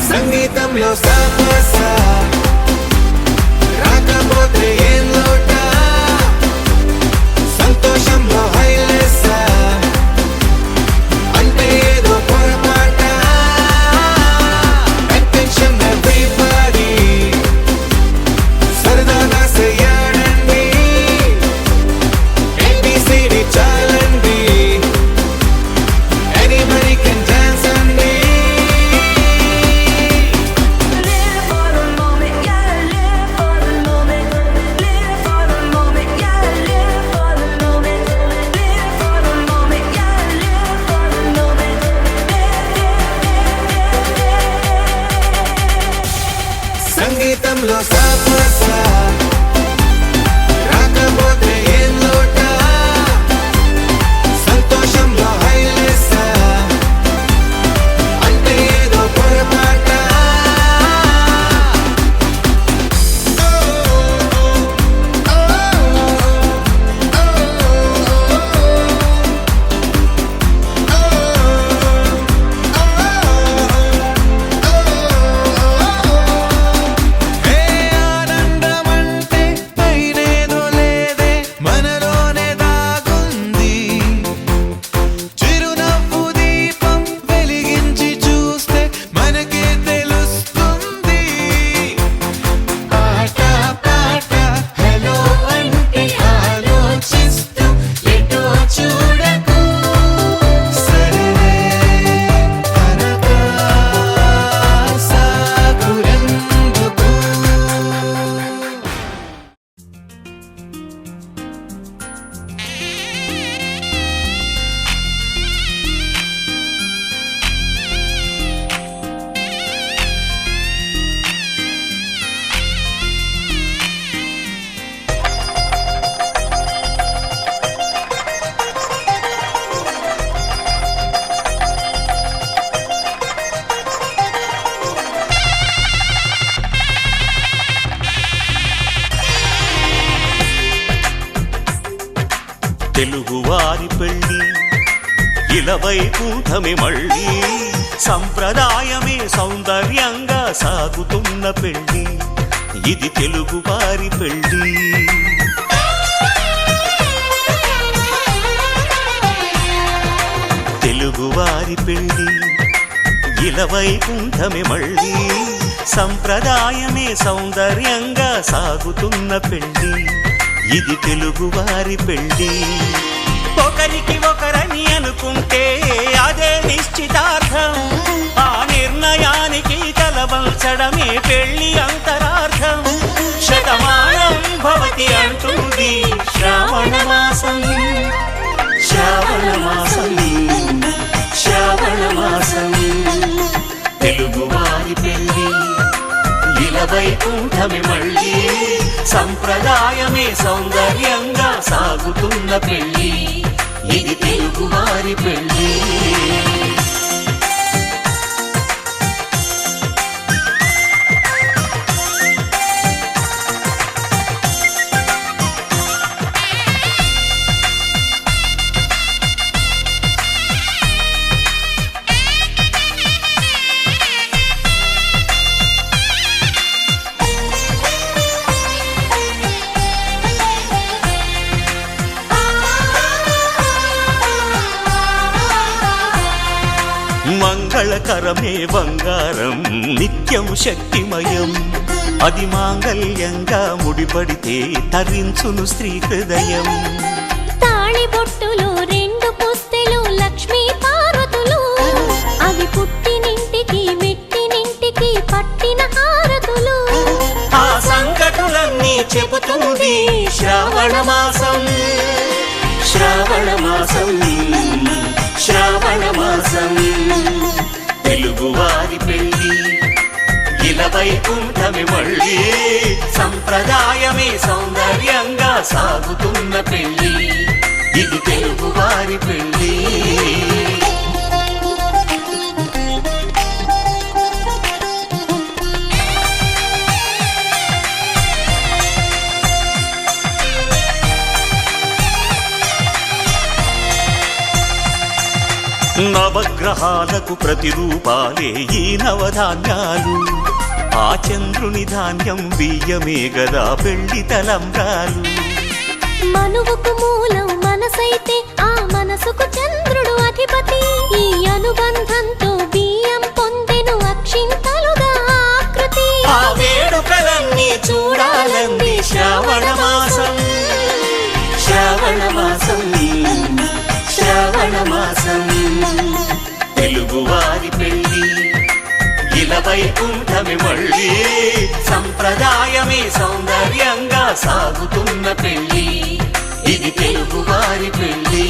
సంగీతంలో సాపస రాకపోతే ఏం లోట, సంతోషంలో హైలెస్ అంటే ఏదో పొరపాట. అటెన్షన్ ఎవ్రీబడీ సరదాగా చెయ్యాడండి, ABCD చాలండి, ఎనీబడీ కెన్ డాన్స్ అండి. సంగీతంలో సాపస రాకపోతే ఏం లోట, సంతోషంలో హైలెస్ అంటే ఏదో పొరపాట. ఆనందమంటే పైనేదో లేదే, మనలోనే దాగుంది, చిరునవ్వు దీపం వెలిగించి చూస్తే మనకే తెలుస్తుంది. ఆట పాట హలో అంటే ఆలోచిస్తూ ఎటో చూడకు, సరే అనగా సాగురెందుకు. తెలుగువారి పెళ్ళి ఇలవైకుంఠమే మళ్ళీ, సంప్రదాయమే సౌందర్యంగా సాగుతున్న పెళ్ళి, ఇది తెలుగువారి పెళ్ళి. తెలుగువారి పెళ్ళి ఇలవైకుంఠమే మళ్ళీ, సంప్రదాయమే సౌందర్యంగా సాగుతున్న పెళ్ళి, ఇది తెలుగువారి పెళ్ళి. ఒకరికి ఒకరని అనుకుంటే అదే నిశ్చితార్థం, ఆ నిర్ణయానికి తలవంచడమే పెళ్ళి అంతరార్థం. శతమానం భవతి అంటుంది శ్రావణ మాసం, శ్రావణ మాసం, శ్రావణ మాసం. తెలుగువారి పెళ్ళి ఇలవైకుంఠమే మళ్ళీ, సంప్రదాయమే సౌందర్యంగా సాగుతున్న పెళ్ళి, ఇది తెలుగువారి పెళ్ళి. మంగళకరమే బంగారం, నిత్యం శక్తిమయం, అది మాంగళ్యంగా ముడిపడితే తరించును స్త్రీ హృదయం. తాళి బొట్టులు రెండు పుస్తెలు లక్ష్మీ పార్వతులు, అవి పుట్టినింటికి మెట్టినింటికి పట్టిన హారతులు. ఆ సంకటులన్నీ చెబుతుంది శ్రావణ మాసం, శ్రావణ మాసం, శ్రావణ మాసం. తెలుగువారి పెళ్ళి వైకుంఠమి మళ్ళీ సంప్రదాయమే సౌందర్యంగా సాగుతున్న పెళ్ళి ఇది తెలుగు వారి పెళ్ళి నవగ్రహాలకు ప్రతిరూపాలే ఈ నవధాన్యాలు ఆ చంద్రుని ధాన్యం బియ్యమే గదా పెళ్లి తలంబ్రాలు మనువుకు మూలం మనసైతే ఆ మనసుకు చంద్రుడు అధిపతి ఈ అనుబంధంతో బియ్యం పొందెను అక్షింతలుగా ఆకృతి ఆ వేడుకలన్నీ చూడాలంది శ్రావణ మాసం శ్రావణ మాసం శ్రావణ మాసం తెలుగు వారి పెళ్ళి వైకుంఠమి మళ్ళీ సంప్రదాయమే సౌందర్యంగా సాగుతున్న పెళ్ళి ఇది తెలుగు వారి పెళ్ళి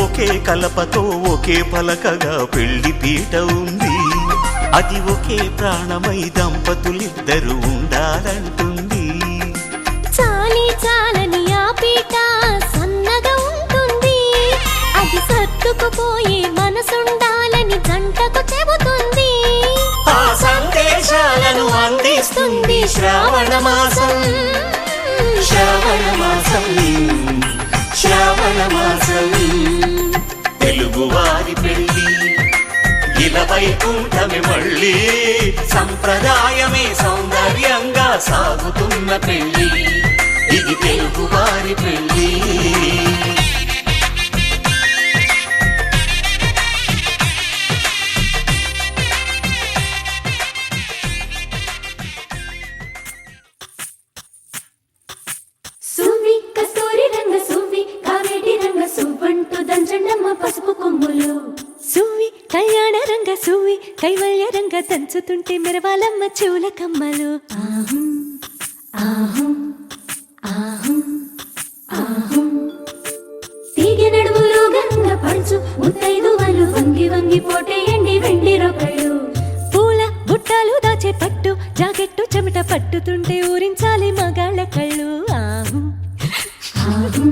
ఒకే కలపతో ఒకే పలకగా పెళ్లి పీట ఉంది అది ఒకే ప్రాణమై దంపతులిద్దరూ ఉండాలంటుంది చాలి చాలని ఆ పీట సన్నగా ఉంటుంది అది సర్దుకుపోయే మనసుండాలని జంటకు చెబుతుంది ఆ సందేశాలను అందిస్తుంది శ్రావణ మాసం శ్రావణ మాసం శ్రావణ మాసం తెలుగు వారి పెళ్ళి వైకుంఠమి మళ్ళీ సంప్రదాయమే సౌందర్యంగా సాగుతున్న పెళ్ళి ఇది తెలుగు వారి పెళ్ళి పసుపు కొమ్ములు సువ్వి కళ్యాణ రంగ సువ్వి కైవల్య రంగ దంచుతుంటే మెరవాలమ్మ చెవుల కమ్మలు ఆహం ఆహం ఆహం ఆహం తీగ నడుములు గంగ పడుచు ముత్తైదువలు వంగి వంగి పోటేయండి వెండి రొకళ్ళు పూల బుట్టాలు దాచే పట్టు జాకెట్టు చెమట పట్టుతుంటే ఊరించాలి మగాళ్ళ కళ్ళు ఆహం ఆహం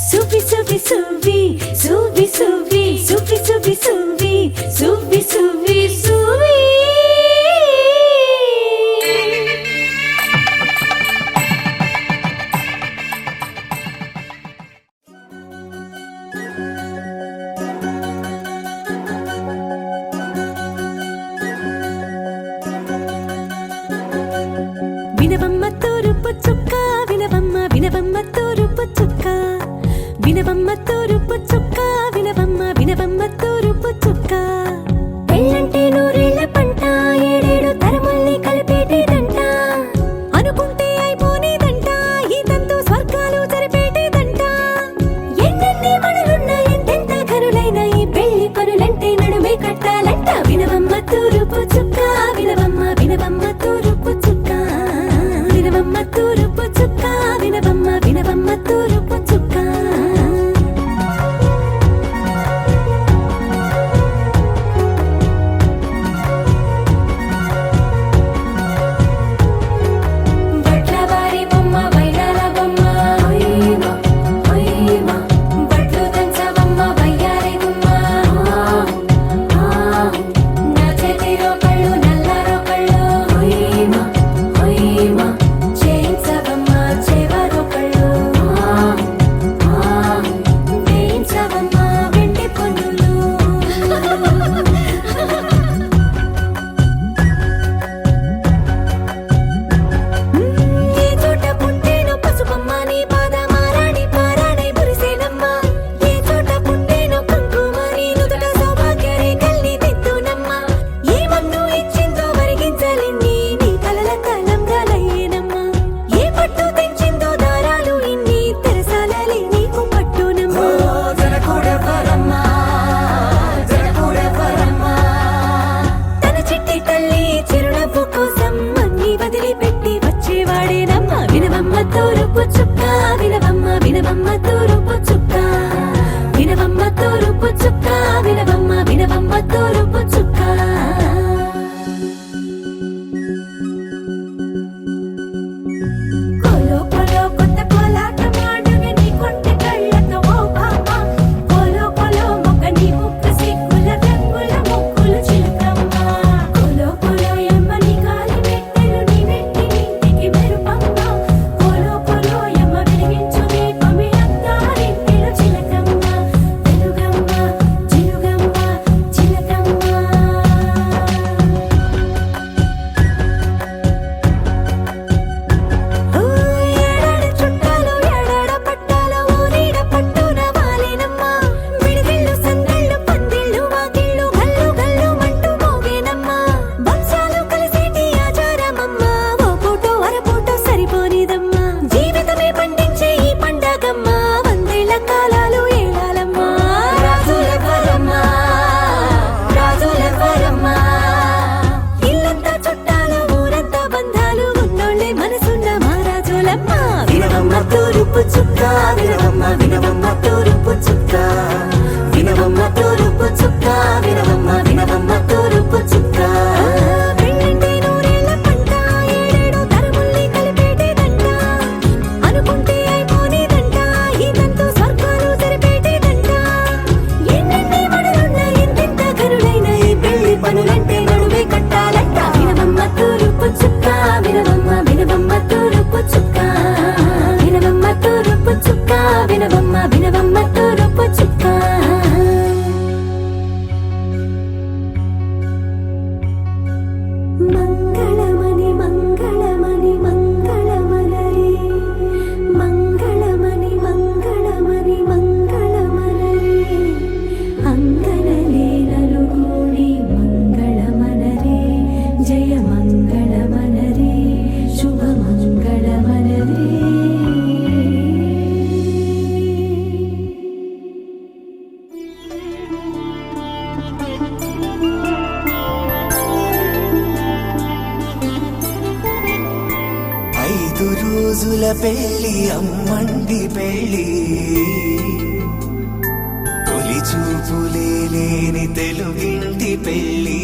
సువ్వి సువ్వి సువ్వి సువ్వి సువ్వి సువ్వి సువ్వి సువ్వి సువ్వి సువ్వి సువ్వి వినవమ్మ తూరుపు చుక్క వినవమ్మ వినవమ్మ తూరుపు చుక్క వినవమ్మ తూరుపు చుక్క వినవమ్మ వినవమ్మ తూరుపు చుక్క పెళ్ళంటే నూరేళ్ల పంట ఏడేడు తరముల్ని కలిపేటేదంట అనుకుంటే అయిపోనేదంట ఈ తంతు స్వర్గాలు జరిపేటేదంట ఎన్నెన్ని మనులున్నా ఎంతెంత కనులైన ఈ పెళ్లి పనులంటే నడుమే కట్టాలంట వినవమ్మ తూరుపు చుక్క వినవమ్మ వినవమ్మ తూరుపు చుక్క వినవమ్మ తూరుపు చుక్క వినవమ్మ వినవమ్మ తూరుపు చుక్క వదిలిపెట్టి వచ్చేవాడేనమ్మా వినవమ్మ తూరుపు చుక్క వినవమ్మ వినవమ్మ తూరుపు చుక్క వినవమ్మ తూరుపు చుక్క వినవమ్మ వినవమ్మ తూరుపు చుక్క కోలో కోలో కొత్త కోలాటం ఆడవే నీ కొంటె కళ్ళతో ఓ బామ్మ కోలో కోలో మొక్క నీ ముక్క సిగ్గుల రంగుల ముక్కులు చిలకమ్మ కోలో కోలో యమ్మ నీ కాలి మెట్టెలు నీ నెట్టి నింటికి మెరుపమ్మ కోలో కోలో యమ్మ వెలిగించు దీపమే అత్తారింటిలో చిలకమ్మ వెలుగమ్మ చిలుగమ్మ చిలకమ్మ ఏడాడ చుట్టాలు ఏడాడ పట్టాలు ఊరీడ పట్టున వాలినమ్మ విడిదిళ్ళు సందళ్ళు పందిళ్ళు వాకిళ్ళు గల్లు గల్లు మంటూ మోగేనమ్మ వంశాలు కలిసేటి ఆచారమమ్మ ఓ పూటో అరపూటో సరిపోనిదమ్మ జీవితమే పండించే ఈ పండగమ్మ వందేళ్ల కాలాలు ఏడాలమ్మ రాజులెవరమ్మ రాజులెవరమ్మ ఇల్లంతా చుట్టాలు ఊరంతా బంధాలు ఉన్నోళ్ళే మనసున్న మహారాజులమ్మ వినవమ్మ తూరుపు చుక్క వినవమ్మ వినవమ్మ తూరుపు చుక్క వినవమ్మ తూరుపు చుక్క వినవమ్మ వినవమ్మ తూరుపు చుక్క పెళ్ళంటే నూరేళ్ల పంట ఏడేడు తరముల్ని కలిపేటేదంట అనుకుంటే అయిపోనేదంట ఇదంతా స్వర్గాలు జరిపేటేదంట ఎన్నెన్ని మడులున్న ఎంతెంత కరులైన ఈ పెళ్లి పనులంటే నడువే కట్టాలంట వినవమ్మ తూరుపు చుక్క వినవమ్మ వినవమ్మ తూరుపు చుక్క వినవమ్మ తూరుపు చుక్క వినవమ్మ వినవమ్మ తూరుపు చుక్క మంగళమణి మంగళమణి మంగళమలరే మంగళమణి మంగళమణి మంగళమలరే అంగనలే నలుగూడి మంగళమనరే జయ మంగళమనరే శుభ మంగళమనరే ఐదు రోజుల పెళ్లి అమ్మండి పెళ్లి తొలి చూపులే లేని తెలుగింటి పెళ్లి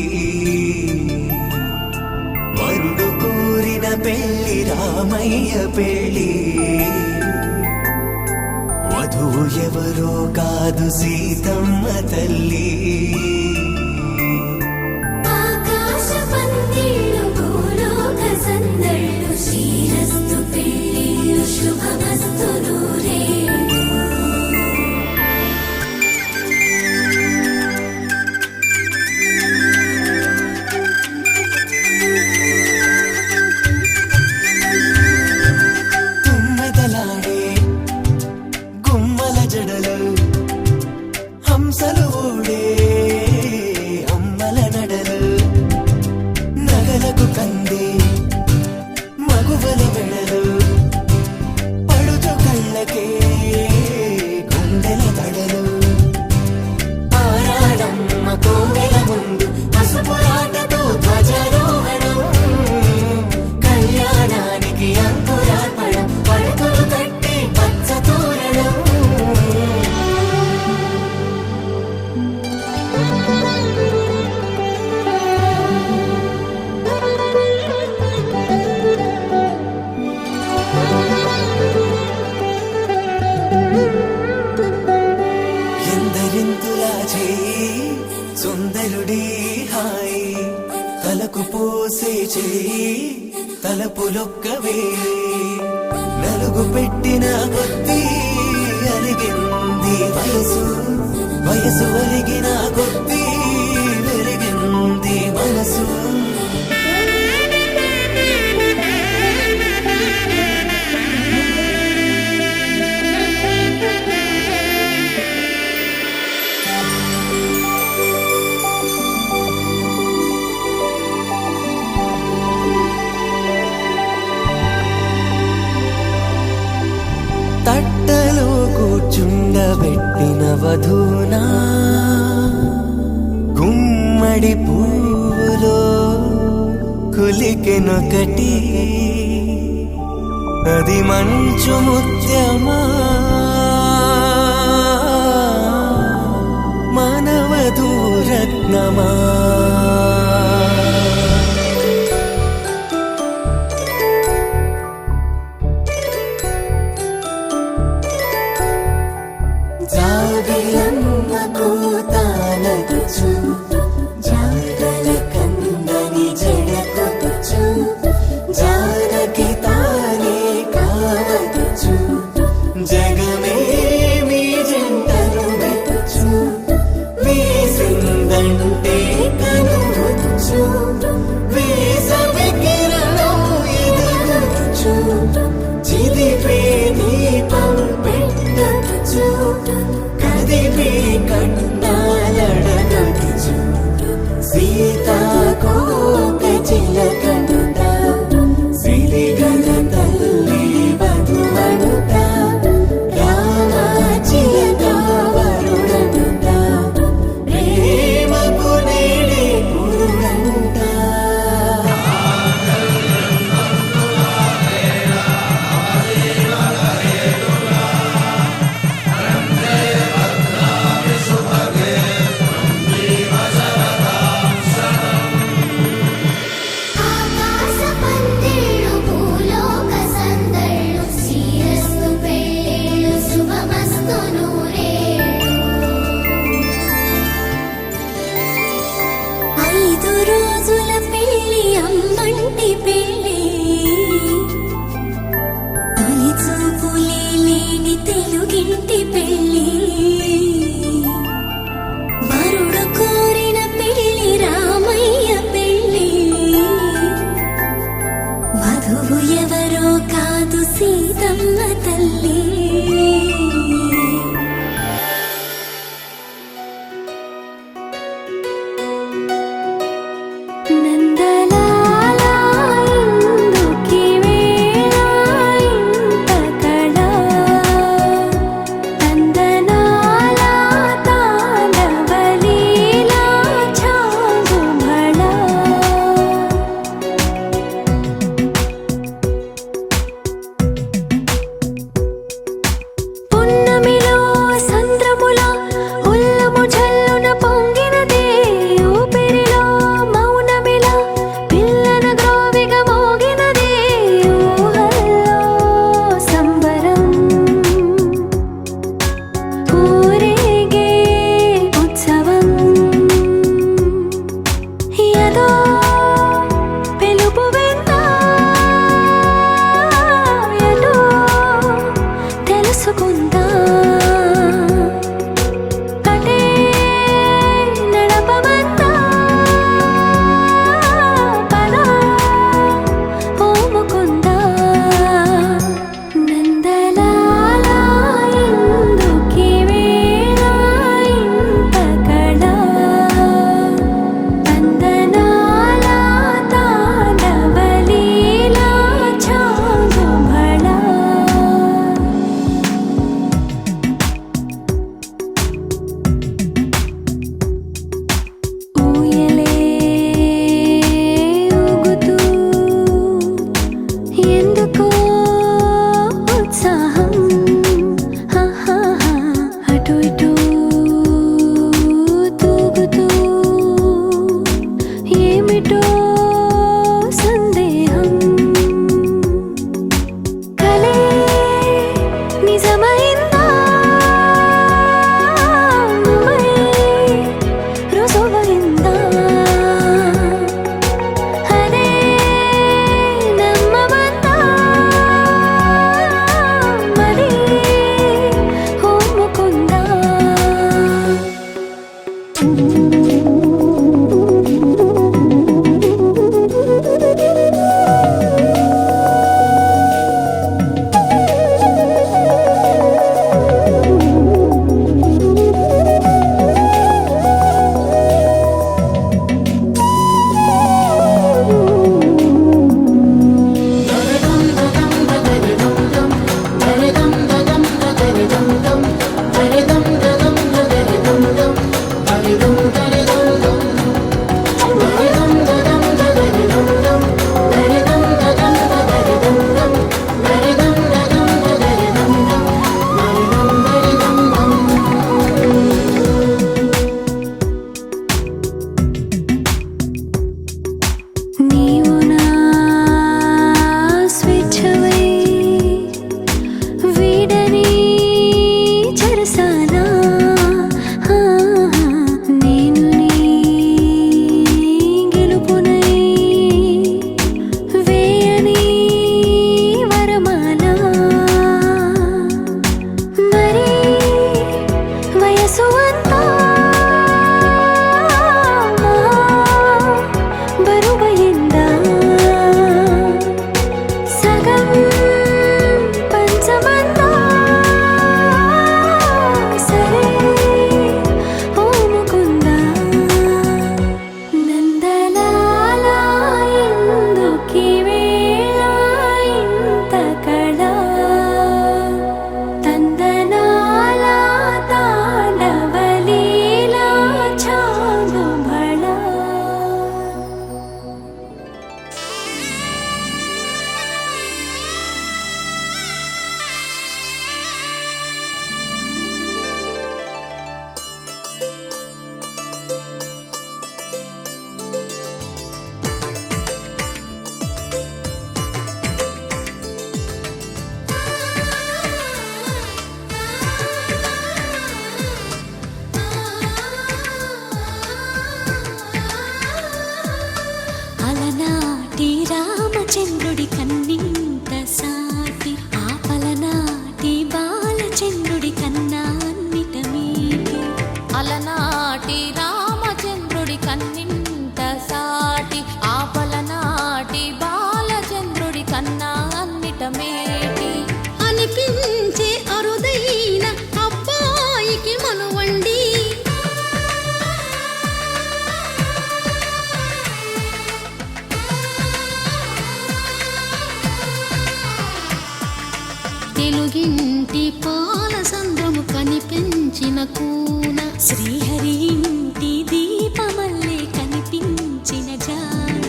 వరుడు కోరిన పెళ్లి రామయ్య పెళ్లి వధువు ఎవరో కాదు సీతమ్మ తల్లి ఆకాశ పందిళ్ళు భూలోక సందళ్ళు శ్రీరస్తు పెళ్ళిళ్ళు శుభమస్తు నూరేళ్ళు తుమ్మెదలాడే గుమ్మల జడలు హంసలు ఓడే అమ్మల నడలు నగలకు కందే మగువల వెడలు పడుచు కళ్ళకే గుండెల తడలు ఆరాడమ్మ కోవెల ముందు పసుపురాటతో ధ్వజారోహణం కళ్యాణానికి అంకురార్పణం పడుకులు కట్టి పచ్చ తోరణం ఎందరింతులా చేయి సుందరుడి హాయి తలకు పోసే చేయి తలపులొక్కవే నలుగు పెట్టిన కొద్దీ అలిగింది వయసు వయసు అలిగిన కొద్దీ వెలిగింది మనసు తట్టలో కూర్చుండబెట్టిన వధూనా గుమ్మడి పూలో కులికే తేనొకటి అది మంచు ముత్యమా మానవధూ రత్నమా జాబిలమ్మ కూతానగుచు జాగల కందని జడకొట్టుచు జానకి తానే కావదుచు జగమే మీ జంటను వెతుచు వేసిందంటే కనువదుచు వేసవి కిరణం ఎదుగుచు చిదిపే దీపం పెట్టదుచు కదిపే కన్నాలడగదుచు సీతాకోక చిలకనుత సిరిగల తల్లి వధువనుత రామ చిలక వరుణనుత ప్రేమకు నేడే పురుడంట ఆకాశ పందిళ్ళు భూలోక సందళ్ళు శ్రీరస్తు పెళ్ళిళ్ళు శుభమస్తు నూరేళ్ళు 5 రోజుల పెళ్లి అమ్మంటి పెళ్లి తొలి చూపులే లేని తెలుగింటి పెళ్లి వరుడు కోరిన పెళ్లి రామయ్య పెళ్లి వధువు ఎవరో కాదు సీతమ్మ తల్లి నందలాలా ఇందుకి వేళ ఇంత కళ నందనాలా తాండవలీలా ఛాగు భళ కన్నా అన్నిట మేటి అనిపించే అరుదైన అబ్బాయికి మనువండి తెలుగింటి పాల సంద్రము కనిపించిన కూన శ్రీహరి ఇంటి దీపమల్లే కనిపించిన జాన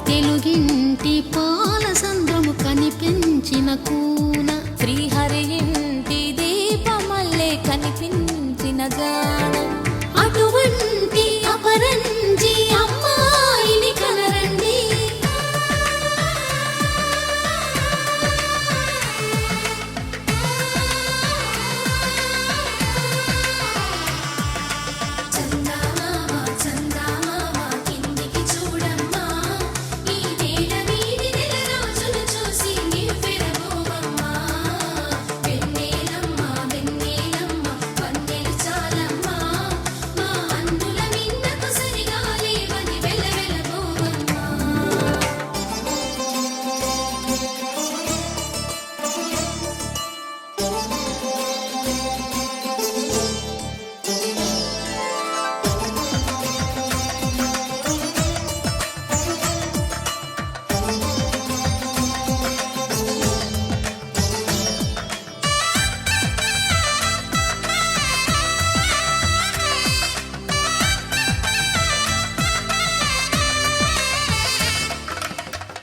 తెలుగింటి పాల సంద్రము కనిపించిన కూన శ్రీహరి ఇంటి దీపమల్లే కనిపించిన జాన అటువంటి అపరంజి అమ్మాయిని కనరండి చందమామ చందమామ కిందికి చూడమ్మా ఈ నేల వీధి నెల రోజులు చూసి నివ్వెరబోవమ్మా వెన్నెలమ్మ వెన్నెలమ్మ వన్నెలు చాలమ్మా మా అందుల మిన్నకు సరిగా లేవని వెలవెలబోవమ్మా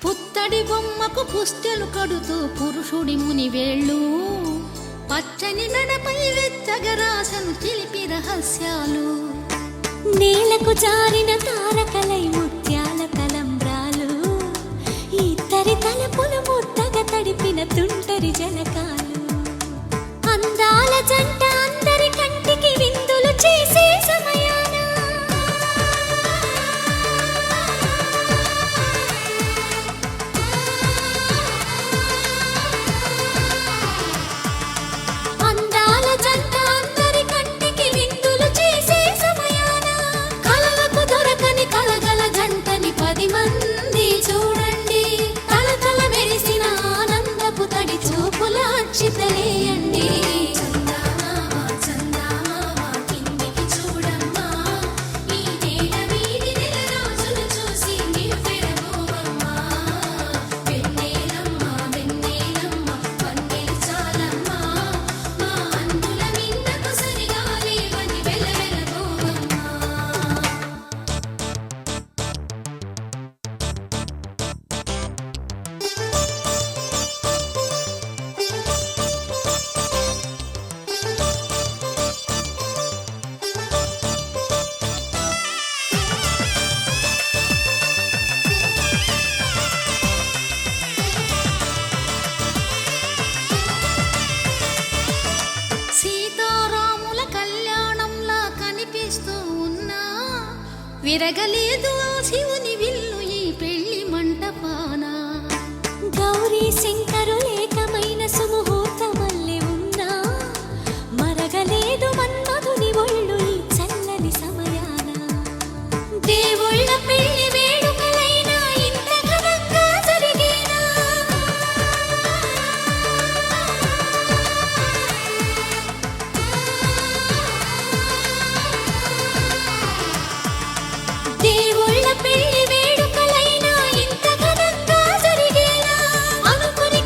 పుత్తడి బొమ్మకు పుస్తెలు కడుతూ పురుషుడి ముని వేళ్ళు పచ్చని మెడపై వెచ్చగరాసను చిలిపి రహస్యాలు నేలకు జారిన తారకలై ముత్యాల తలంబ్రాలు ఇద్దరి తలపులు ముద్దగా తడిపిన తుంటరి జలకాలు అందాల జంట అందరి కంటికి విందులు చేసే సమయాన అందాల జంట అందరి కంటికి విందులు చేసే సమయాన కలలకు దొరకని కలగల జంటని 10 మంది చూడండి తలతల మెరిసిన ఆనందపు తడి చూపుల అక్షితలేయండి చందమామ చందమామ కిందికి చూడమ్మా ఈ నేల వీధి నెల రోజులు చూసి నివ్వెరబోవమ్మా వెన్నెలమ్మ వెన్నెలమ్మ వన్నెలు చాలమ్మా మా అందుల మిన్నకు సరిగా లేవని వెలవెలబోవమ్మా సీతారాముల కళ్యాణంలా కనిపిస్తూ ఉన్నా విరగలేదు ఆ శివుని విల్లు ఈ పెళ్లి మంటపాన గౌరీ శంకరులేకమైన సుముహూర్తమల్లె ఉన్నా మరగలేదు మన్మధుని ఒళ్ళు ఈ చల్లని సమయాన దేవుళ్ళ పెళ్లి వేడుకలైనా ఇంత ఘనంగా జరిగేనా దేవుళ్ళ పెళ్లి వేడుకలైనా ఇంత ఘనంగా జరిగేనా అనుకుని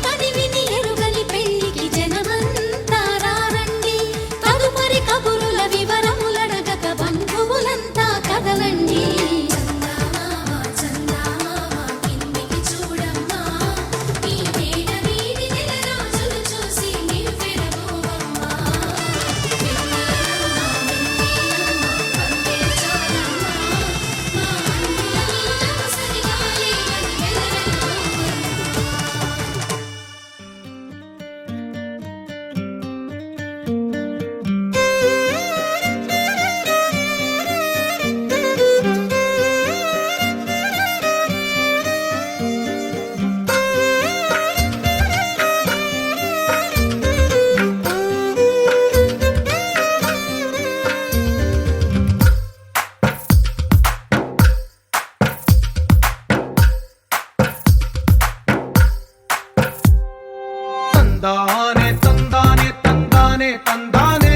తందానే తందానే తందానే తందానే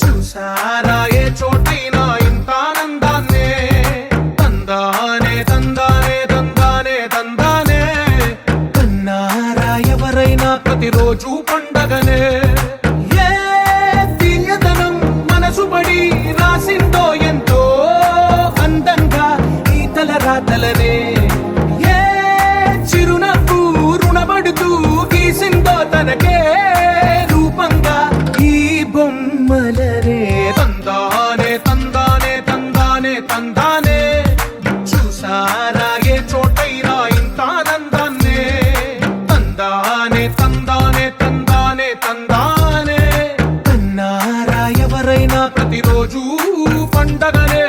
చూసారా ఏ చోటైనా ఇంత ఆనందాన్నే తందానే తందానే తందానే తందానే కన్నారా ఎవరైనా ప్రతిరోజు పండగనే ఏ తీయదనం మనసు పడి రాసిందో ఎంతో అందంగా ఈ తల రాతలనే ఏ చిరునవ్వు రుణపడుతూ గీసిందో తనకే రూపంగా ఈ బొమ్మలనే తందానే తందానే తందానే తందానే చూసారా ఏ చోటైనా ఇంత ఆనందాన్నే తందానే తందానే తందానే తందానే కన్నారా ఎవరైనా ప్రతిరోజు పండగనే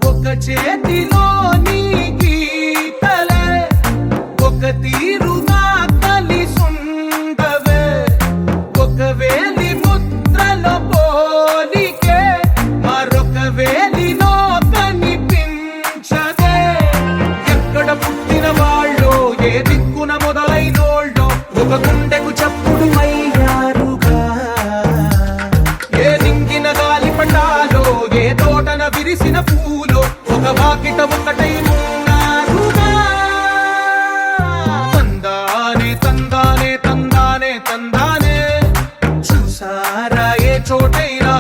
ఒక చేతిలో నీ గీతలే ఒక తీరుగా కలిసుండవే ఒక వేలి ముద్రలో పోలికే మరొక వేలిలో కనిపించదే ఎక్కడ పుట్టిన వాళ్ళో ఏ దిక్కున మొదలైనోళ్ళో ఒక గుండెకు చప్పుడు అయ్యారుగా ఏ నింగిన గాలి పటాలో ఏ తోటన విరిసిన పూలో ఒక వాకిట ఒకటై ఉన్నారుగా తందానే తందానే తందానే తందానే చూసారా ఏ చోటైనా